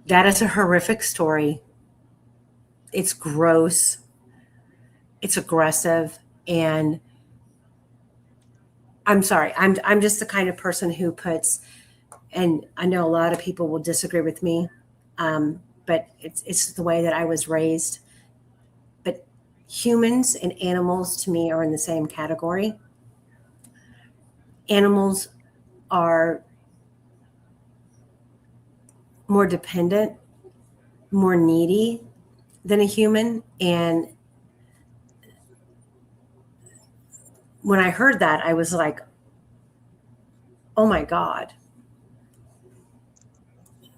That is a horrific story. It's gross. It's aggressive. And I'm sorry. I'm just the kind of person who puts, and I know a lot of people will disagree with me, but it's the way that I was raised. But humans and animals to me are in the same category. Animals are more dependent, more needy than a human. And when I heard that, I was like, oh my God.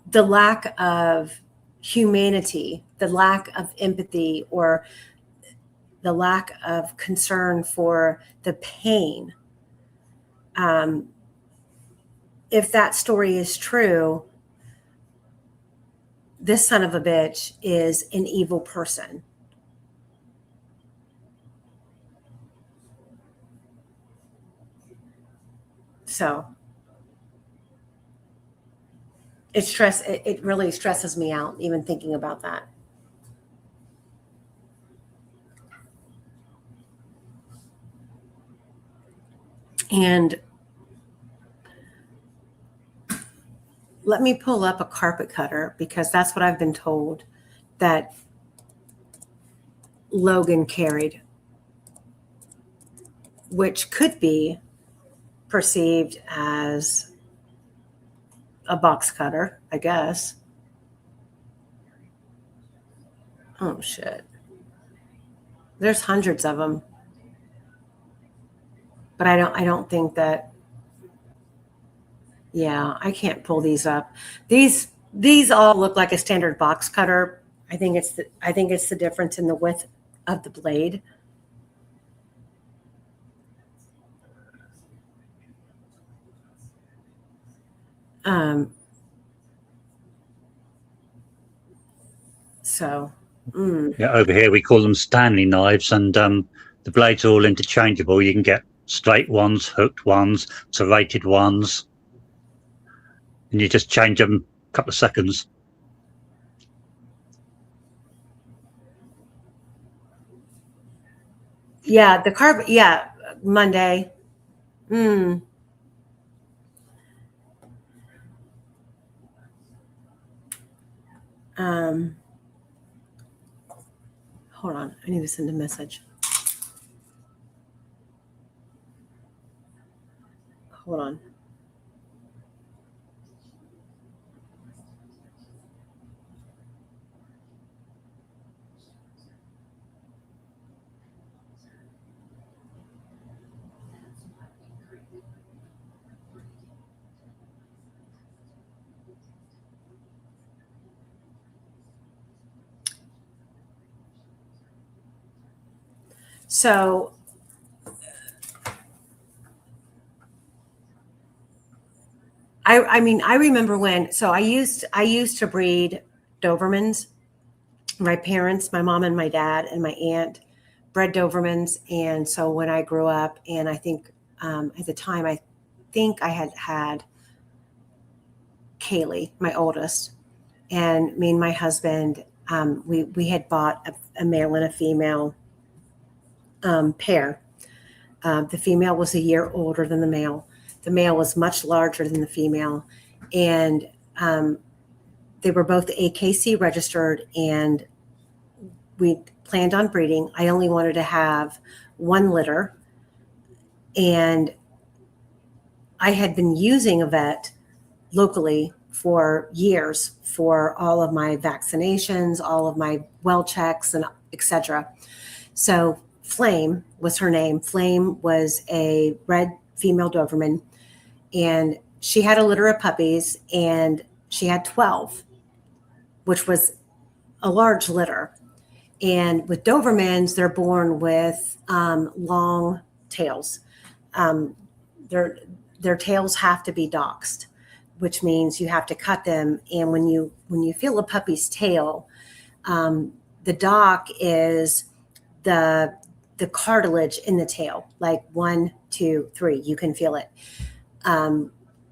The lack of humanity, the lack of empathy, or the lack of concern for the pain. If that story is true, this son of a bitch is an evil person. So it really stresses me out even thinking about that. And let me pull up a carpet cutter, because that's what I've been told that Logan carried, which could be perceived as a box cutter, I guess. Oh shit. There's hundreds of them. But I don't think that, yeah, I can't pull these up. These all look like a standard box cutter. I think it's the difference in the width of the blade. So Yeah, over here we call them Stanley knives, and the blades are all interchangeable. You can get straight ones, hooked ones, serrated ones, and you just change them a couple of seconds. yeah, the carpet. Yeah, Monday. Hold on, I need to send a message. Hold on. So I mean, I remember when, so I used to breed Dobermans. My parents, my mom and my dad and my aunt bred Dobermans. And so when I grew up, and I think at the time, I think I had Kaylee, my oldest, and me and my husband, we had bought a male and a female pair. The female was a year older than the male. The male was much larger than the female, and they were both AKC registered, and we planned on breeding. I only wanted to have one litter, and I had been using a vet locally for years for all of my vaccinations, all of my well checks, and etc. So Flame was her name. Flame was a red female Doberman, and she had a litter of puppies, and she had 12, which was a large litter. And with Dobermans, they're born with long tails. Their tails have to be doxed, which means you have to cut them. And when you feel a puppy's tail, the dock is the cartilage in the tail, like 1, 2, 3. You can feel it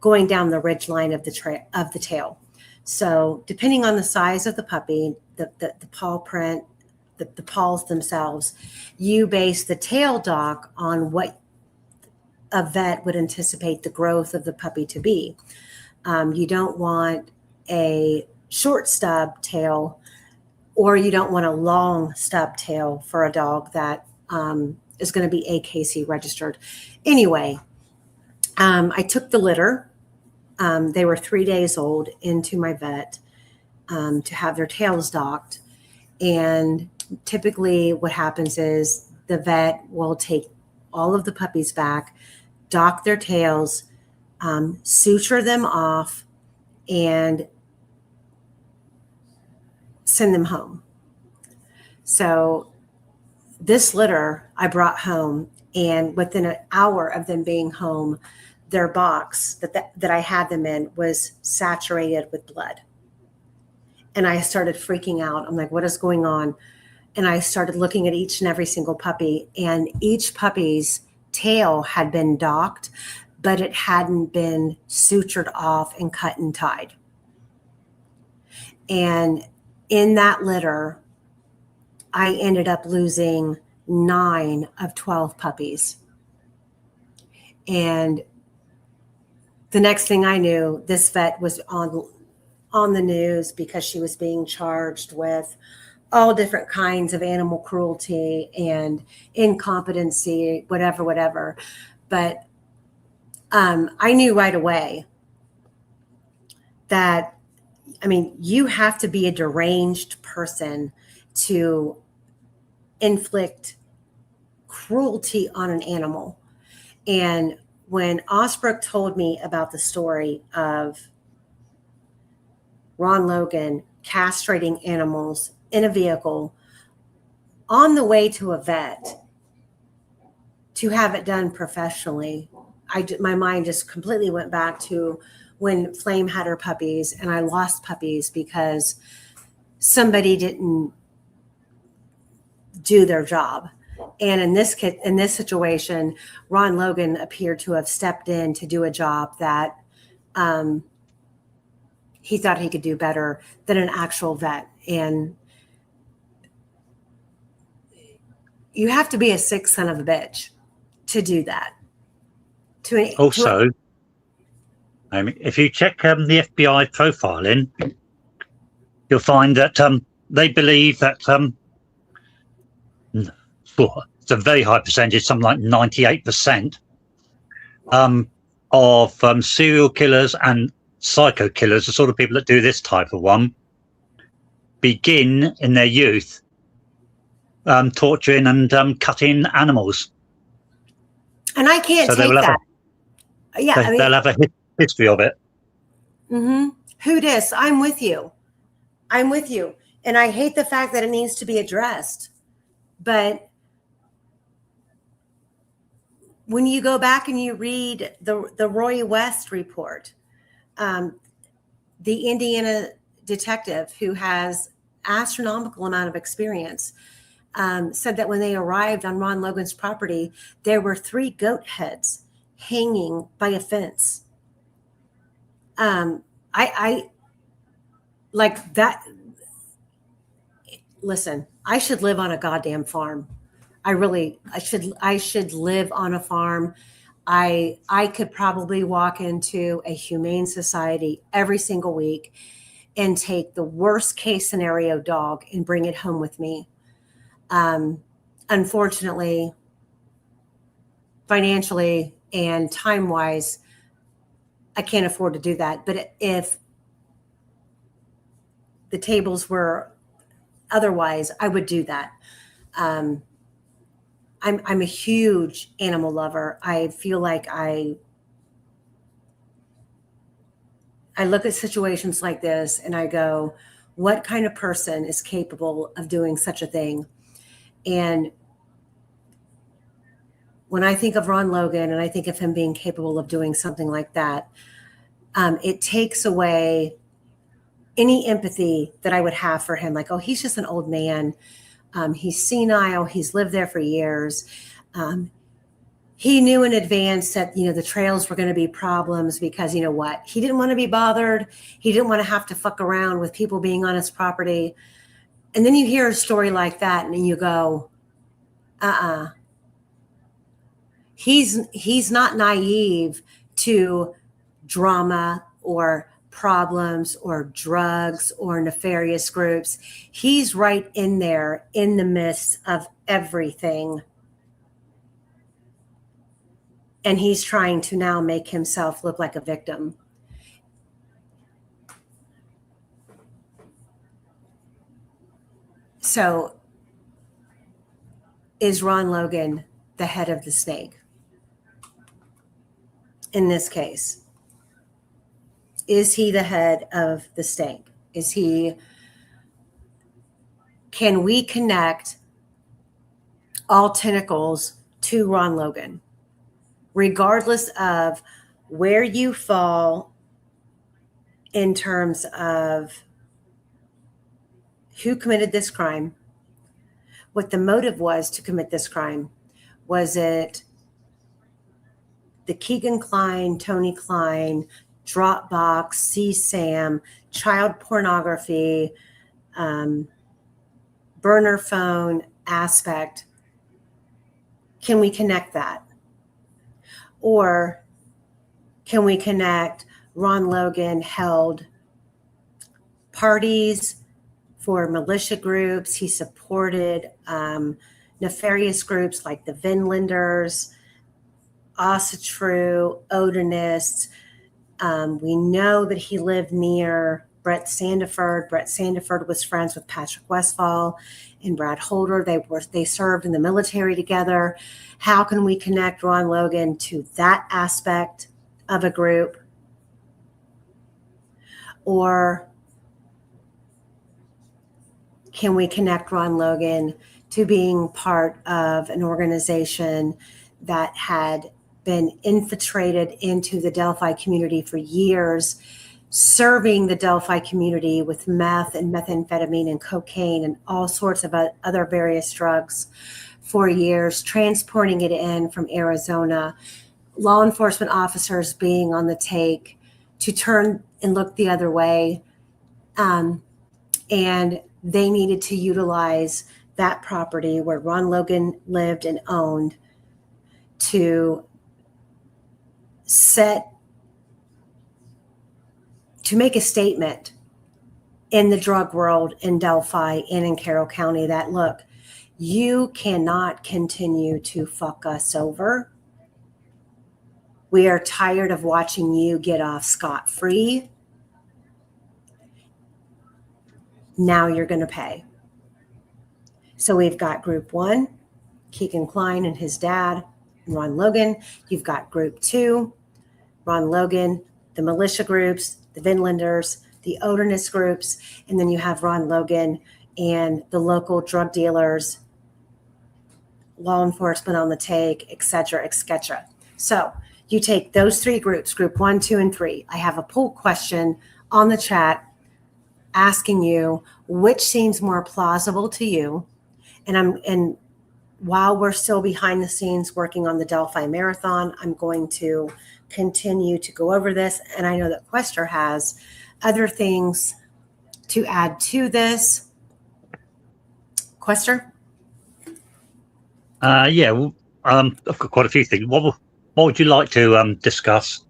going down the ridge line of the tail. So depending on the size of the puppy, the paw print, the paws themselves, you base the tail dock on what a vet would anticipate the growth of the puppy to be. You don't want a short stub tail, or you don't want a long stub tail for a dog that is going to be AKC registered. Anyway, I took the litter. They were 3 days old into my vet to have their tails docked. And typically what happens is the vet will take all of the puppies back, dock their tails, suture them off, and send them home. So this litter I brought home, and within an hour of them being home, their box that I had them in was saturated with blood. And I started freaking out. I'm like, what is going on? And I started looking at each and every single puppy, and each puppy's tail had been docked, but it hadn't been sutured off and cut and tied. And in that litter, I ended up losing 9 of 12 puppies. And the next thing I knew, this vet was on the news because she was being charged with all different kinds of animal cruelty and incompetency, whatever. But I knew right away that, I mean, you have to be a deranged person to inflict cruelty on an animal. And when Osbrook told me about the story of Ron Logan castrating animals in a vehicle on the way to a vet to have it done professionally, my mind just completely went back to when Flame had her puppies and I lost puppies because somebody didn't do their job. And in this situation, Ron Logan appeared to have stepped in to do a job that he thought he could do better than an actual vet. And you have to be a sick son of a bitch to do that. Also, I mean, if you check the FBI profiling, you'll find that they believe that it's a very high percentage, something like 98%, of serial killers and psycho killers, the sort of people that do this type of one, begin in their youth torturing and cutting animals. And I can't take that. They'll have a history of it. Mm-hmm. Who dis? I'm with you. And I hate the fact that it needs to be addressed. But when you go back and you read the Roy West report, the Indiana detective who has astronomical amount of experience, said that when they arrived on Ron Logan's property, there were 3 goat heads hanging by a fence. I like that. Listen, I should live on a goddamn farm. I should live on a farm. I could probably walk into a humane society every single week and take the worst case scenario dog and bring it home with me. Unfortunately, financially and time-wise, I can't afford to do that. But if the tables were otherwise, I would do that. I'm a huge animal lover. I feel like I look at situations like this and I go, what kind of person is capable of doing such a thing? And when I think of Ron Logan and I think of him being capable of doing something like that, it takes away any empathy that I would have for him. Like, oh, he's just an old man. He's senile. He's lived there for years. He knew in advance that, the trails were going to be problems because, you know what? He didn't want to be bothered. He didn't want to have to fuck around with people being on his property. And then you hear a story like that and you go, he's not naive to drama or problems or drugs or nefarious groups. He's right in there in the midst of everything. And he's trying to now make himself look like a victim. So is Ron Logan the head of the snake in this case? Is he the head of the snake? Can we connect all tentacles to Ron Logan, regardless of where you fall in terms of who committed this crime, what the motive was to commit this crime? Was it the Keegan Klein, Tony Klein, Dropbox, CSAM, child pornography, burner phone aspect? Can we connect that? Or can we connect Ron Logan held parties for militia groups? He supported nefarious groups like the Vinlanders, Ossetru, Odinists. We know that he lived near Brett Sandiford. Brett Sandiford was friends with Patrick Westfall and Brad Holder. They served in the military together. How can we connect Ron Logan to that aspect of a group? Or can we connect Ron Logan to being part of an organization that had been infiltrated into the Delphi community for years, serving the Delphi community with meth and methamphetamine and cocaine and all sorts of other various drugs for years, transporting it in from Arizona, law enforcement officers being on the take to turn and look the other way. And they needed to utilize that property where Ron Logan lived and owned to make a statement in the drug world in Delphi and in Carroll County that, look, you cannot continue to fuck us over. We are tired of watching you get off scot-free. Now you're going to pay. So we've got group one, Keegan Klein and his dad, and Ron Logan. You've got group two, Ron Logan, the militia groups, the Vinlanders, the Odinist groups, and then you have Ron Logan and the local drug dealers, law enforcement on the take, et cetera, et cetera. So you take those three groups, group 1, 2, and 3. I have a poll question on the chat asking you which seems more plausible to you. And while we're still behind the scenes working on the Delphi Marathon, I'm going to continue to go over this. And I know that Quester has other things to add to this. Quester? Yeah, well, I've got quite a few things. What would you like to discuss?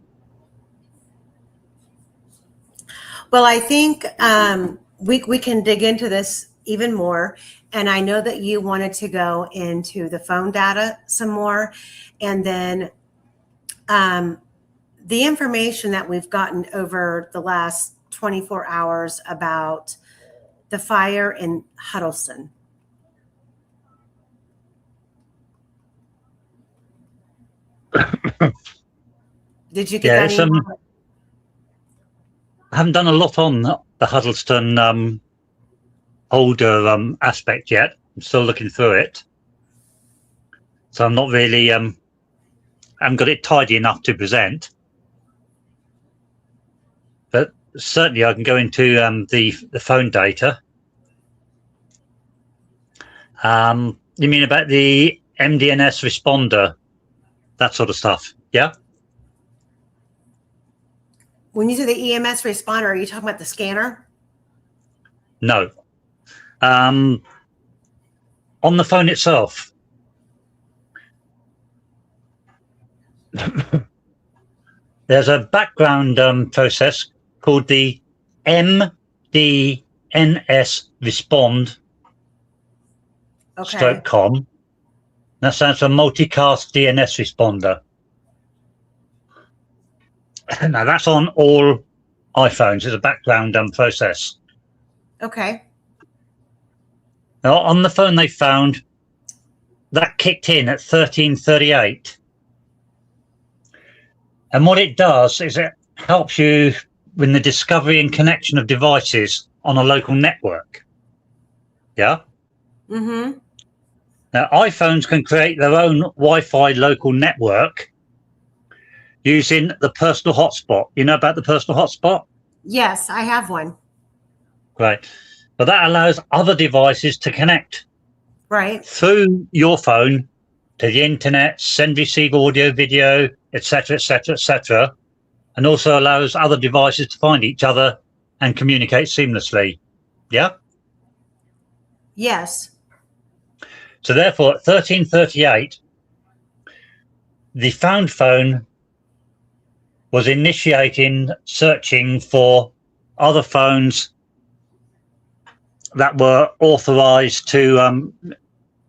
Well, I think we can dig into this even more. And I know that you wanted to go into the phone data some more. And then the information that we've gotten over the last 24 hours about the fire in Huddleston. Did you get that? I haven't done a lot on the Huddleston older aspect yet. I'm still looking through it. So I'm not really, I haven't got it tidy enough to present. But certainly I can go into the phone data. You mean about the MDNS responder, that sort of stuff, yeah? When you say the EMS responder, are you talking about the scanner? No. On the phone itself, there's a background process called the MDNS respond stroke com. That stands for multicast DNS responder. Now that's on all iPhones. It's a background process. Okay. Now on the phone they found, that kicked in at 1338. And what it does is it helps you with the discovery and connection of devices on a local network. Yeah? Mm-hmm. Now, iPhones can create their own Wi-Fi local network using the personal hotspot. You know about the personal hotspot? Yes, I have one. Right. But that allows other devices to connect through your phone to the internet, send, receive audio, video, etc., etc., etc., and also allows other devices to find each other and communicate seamlessly. Yeah? Yes. So therefore, at 1338, the found phone was initiating searching for other phones that were authorized to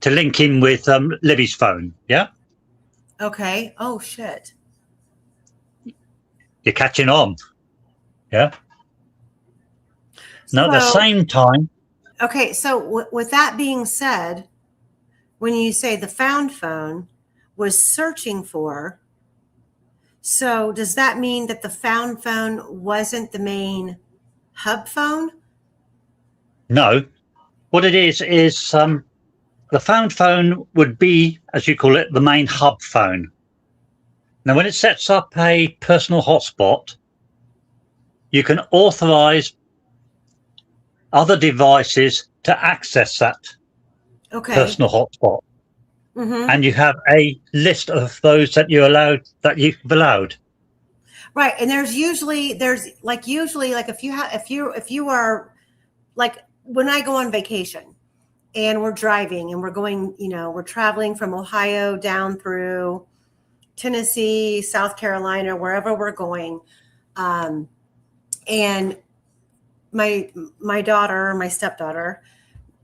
link in with Libby's phone. Yeah. Okay. Oh shit. You're catching on. Yeah. Now, at the same time. Okay. So with that being said, when you say the found phone was searching for, so does that mean that the found phone wasn't the main hub phone? No. What it is the found phone would be, as you call it, the main hub phone. Now, when it sets up a personal hotspot, you can authorize other devices to access that personal hotspot. Mm-hmm. And you have a list of those that you've allowed. Right. And there's usually like if you are like when I go on vacation and we're driving and we're going, we're traveling from Ohio down through Tennessee, South Carolina, wherever we're going. And my daughter, my stepdaughter,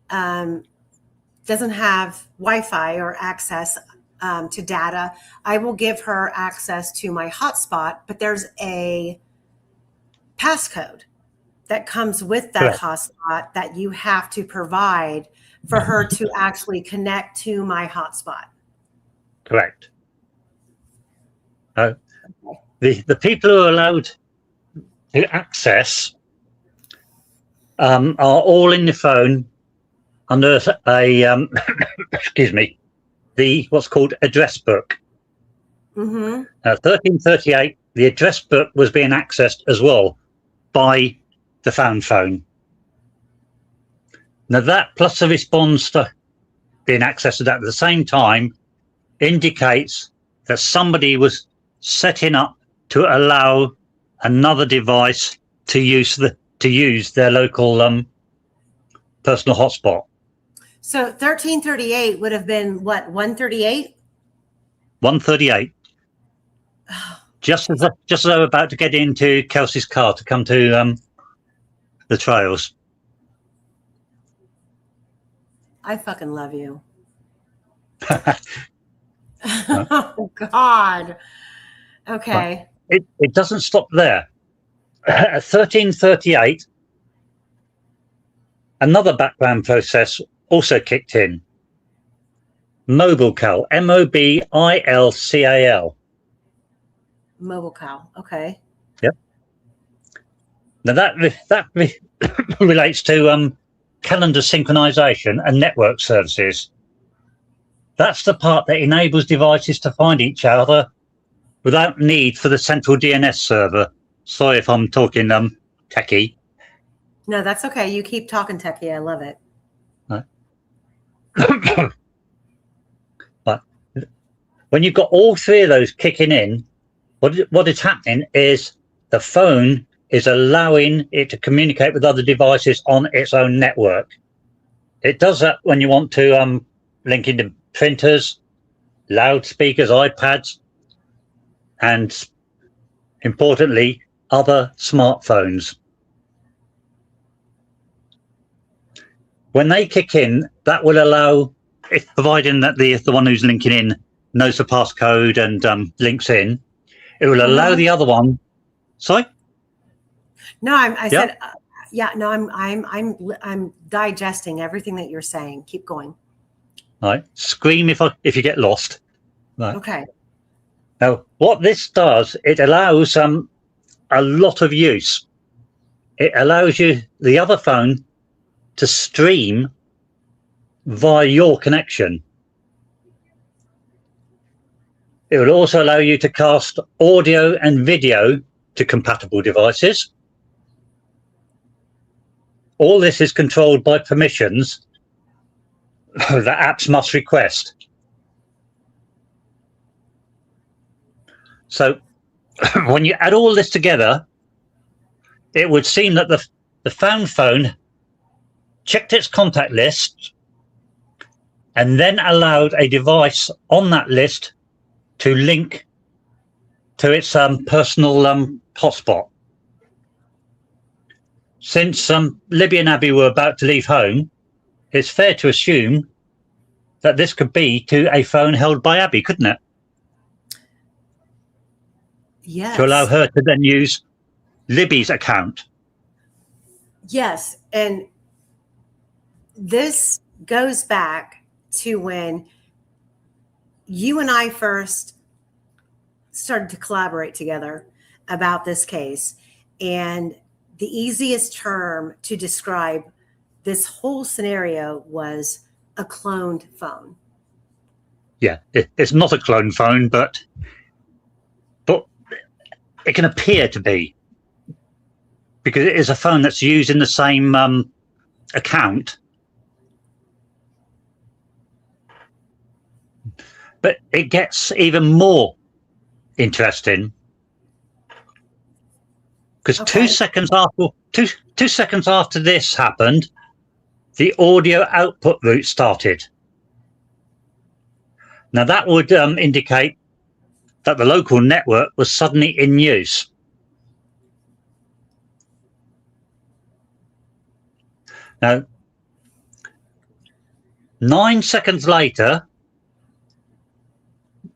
doesn't have Wi-Fi or access to data. I will give her access to my hotspot, but there's a passcode that comes with that hotspot that you have to provide for her to actually connect to my hotspot. Correct. The people who are allowed to access are all in the phone under a excuse me, the what's called address book. Mm-hmm. 1338, the address book was being accessed as well by the found phone. Now that plus the response to being accessed at the same time indicates that somebody was setting up to allow another device to use their local personal hotspot. So 1338 would have been what, 138? 138. Just as I was about to get into Kelsey's car to come to the trails. I fucking love you. Oh God. Okay. It doesn't stop there. At 1338, another background process also kicked in. Mobilecal, MOBILCAL. Mobilecal. Okay. Yep. Now that relates to calendar synchronization and network services. That's the part that enables devices to find each other without need for the central DNS server. Sorry if I'm talking techie. No, that's okay. You keep talking techie. I love it. Right. But when you've got all three of those kicking in, what is happening is the phone is allowing it to communicate with other devices on its own network. It does that when you want to link into printers, loudspeakers, iPads, and importantly, other smartphones. When they kick in, that will allow, if providing that the one who's linking in knows the passcode and links in, it will allow the other one. Sorry? No, I said, no, I'm digesting everything that you're saying. Keep going. Right. Scream if you get lost. Right. Okay. Now, what this does, it allows a lot of use. It allows you, the other phone, to stream via your connection. It will also allow you to cast audio and video to compatible devices. All this is controlled by permissions that apps must request. So when you add all this together, it would seem that the found phone checked its contact list and then allowed a device on that list to link to its personal hotspot. Since Libby and Abby were about to leave home, it's fair to assume that this could be to a phone held by Abby, couldn't it? Yes. To allow her to then use Libby's account. Yes. And this goes back to when you and I first started to collaborate together about this case. And the easiest term to describe this whole scenario was a cloned phone. Yeah, it's not a clone phone, but it can appear to be, because it is a phone that's used in the same account. But it gets even more interesting, because 2 seconds after two seconds after this happened, the audio output route started. Now that would indicate that the local network was suddenly in use. Now, 9 seconds later,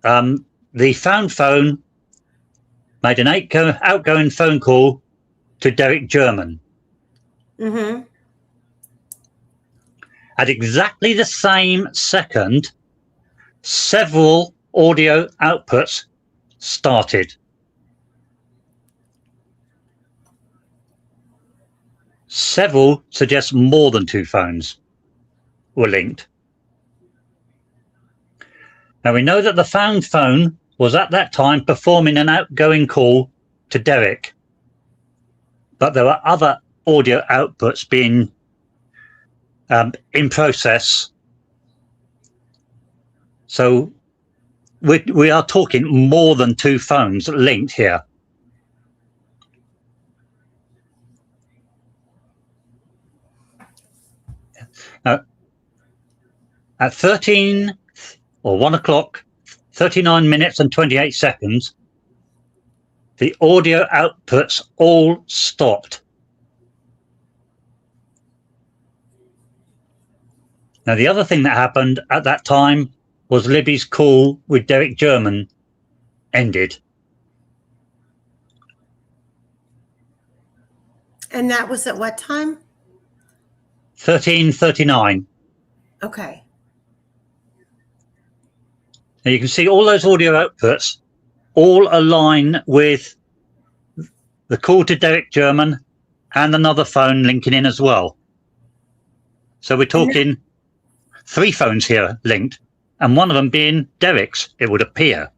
the found phone made an outgoing phone call to Derek German. Mm-hmm. At exactly the same second, several audio outputs started. Several suggests more than 2 phones were linked. Now we know that the found phone was at that time performing an outgoing call to Derek, but there were other audio outputs being in process. So we are talking more than 2 phones linked here. Now, at 1 o'clock, 39 minutes and 28 seconds, the audio outputs all stopped. Now, the other thing that happened at that time was Libby's call with Derek German ended. And that was at what time? 13:39. Okay. Now you can see all those audio outputs all align with the call to Derek German and another phone linking in as well. So we're talking 3 phones here linked, and one of them being Derek's, it would appear.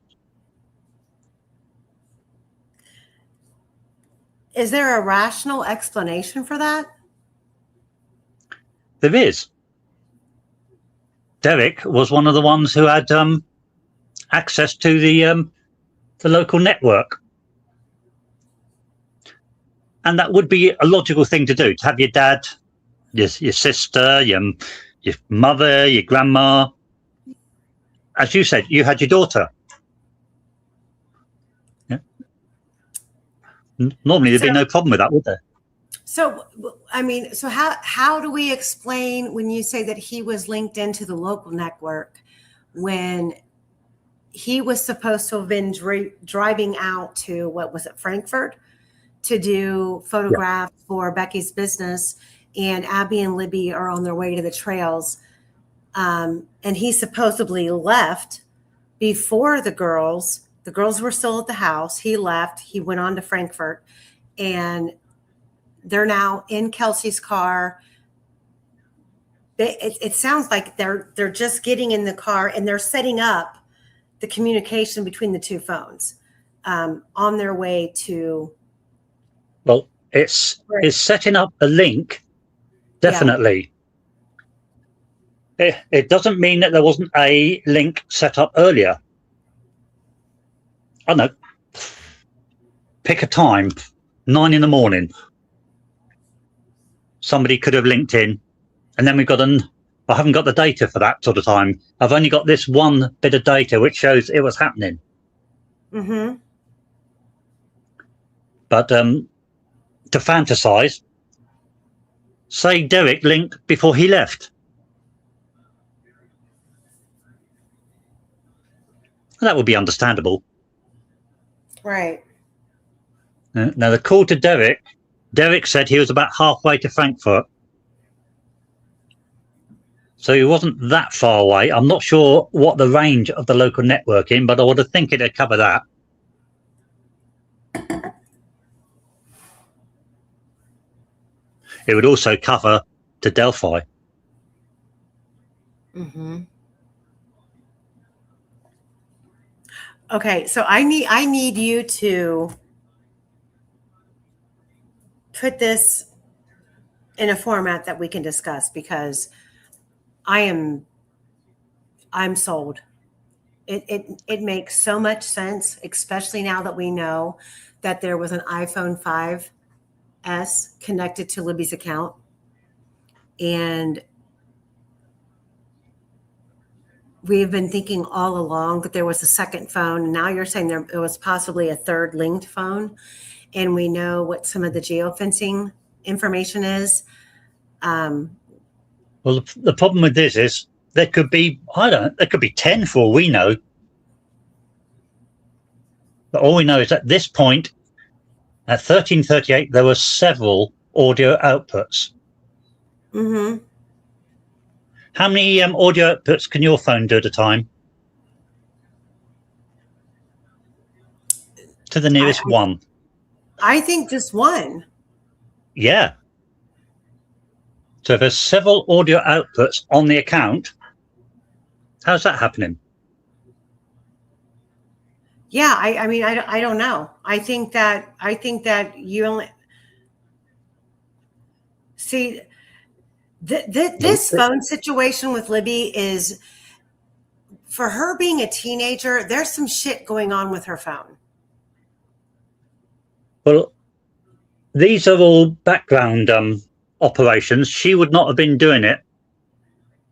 Is there a rational explanation for that? There is. Derek was one of the ones who had access to the local network. And that would be a logical thing to do, to have your dad, your sister, your mother, your grandma. As you said, you had your daughter. Normally, there'd be So- no problem with that, would there? So, I mean, so how do we explain when you say that he was linked into the local network when he was supposed to have been driving out to, what was it, Frankfurt, to do photographs for Becky's business, and Abby and Libby are on their way to the trails, and he supposedly left before the girls. The girls were still at the house. He left. He went on to Frankfurt, and they're now in Kelsey's car. It sounds like they're just getting in the car and they're setting up the communication between the two phones on their way to. Well, it's setting up a link, definitely. Yeah. It doesn't mean that there wasn't a link set up earlier. I don't know. Pick a time, 9 a.m. Somebody could have linked in, and then we've got I haven't got the data for that sort of time. I've only got this one bit of data which shows it was happening. Mm-hmm. But to fantasize, say Derek linked before he left. That would be understandable. Right. Now, the call to Derek said he was about halfway to Frankfurt. So he wasn't that far away. I'm not sure what the range of the local network is, but I would have think it'd cover that. It would also cover to Delphi. Mm-hmm. Okay, so I need you to put this in a format that we can discuss, because I'm sold. It makes so much sense, especially now that we know that there was an iPhone 5S connected to Libby's account. And we've been thinking all along that there was a second phone. And now you're saying there was possibly a third linked phone. And we know what some of the geofencing information is. Well, the problem with this is there could be, there could be 10 for all we know. But all we know is at this point, at 1338, there were several audio outputs. Mm-hmm. How many audio outputs can your phone do at a time? To the nearest one. I think just one. Yeah. So if there's several audio outputs on the account, how's that happening? Yeah, I mean, I don't know. I think that you only see this phone situation with Libby is, for her being a teenager, there's some shit going on with her phone. Well, these are all background operations. She would not have been doing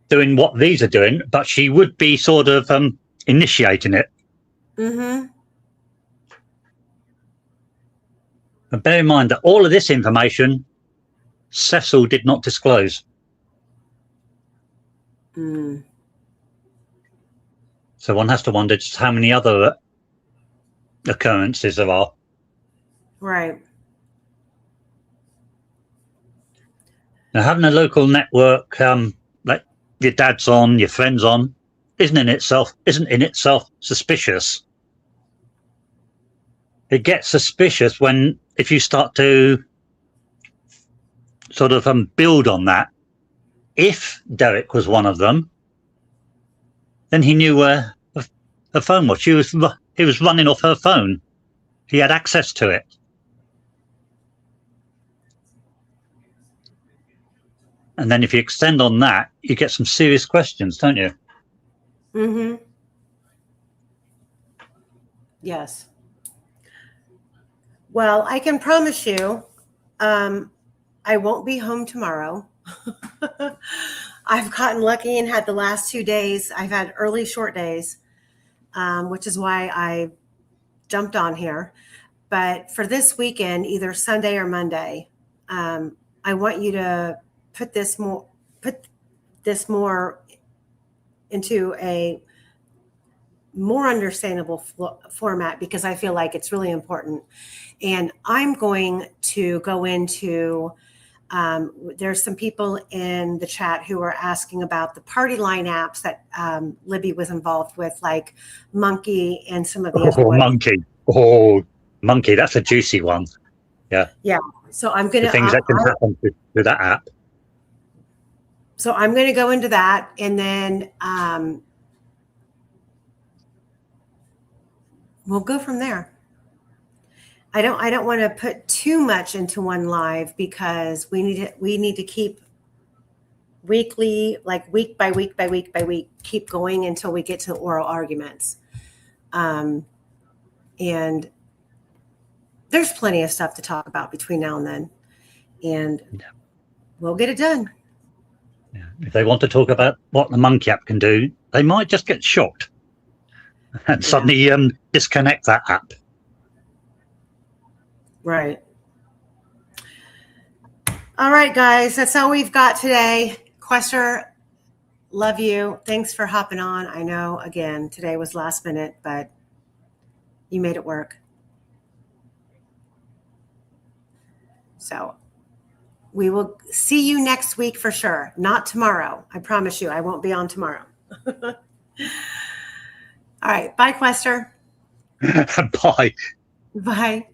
what these are doing, but she would be sort of initiating it. Mm-hmm. And bear in mind that all of this information Cecil did not disclose. Mm. So one has to wonder just how many other occurrences there are. Right. Now, having a local network like your dad's on, your friend's on, isn't in itself suspicious. It gets suspicious if you start to sort of build on that. If Derek was one of them, then he knew where her phone was. He was running off her phone. He had access to it. And then if you extend on that, you get some serious questions, don't you? Mm-hmm. Yes. Well, I can promise you, I won't be home tomorrow. I've gotten lucky and had the last 2 days. I've had early short days, which is why I jumped on here. But for this weekend, either Sunday or Monday, I want you to put this more into a more understandable format, because I feel like it's really important. And I'm going to go into, there's some people in the chat who are asking about the party line apps that Libby was involved with, like Monkey and some of the other ones. Monkey. Oh, Monkey. That's a juicy one. Yeah. Yeah. So I'm going The things that can happen to that app. So I'm going to go into that, and then we'll go from there. I don't want to put too much into one live, because we need to keep weekly, like week by week by week by week, keep going until we get to the oral arguments. And there's plenty of stuff to talk about between now and then, and we'll get it done. Yeah. If they want to talk about what the Monkey app can do, they might just get shocked and suddenly disconnect that app. Right. All right, guys, that's all we've got today. Quester, love you. Thanks for hopping on. I know, again, today was last minute, but you made it work. So we will see you next week for sure. Not tomorrow. I promise you, I won't be on tomorrow. All right. Bye, Quester. Bye. Bye.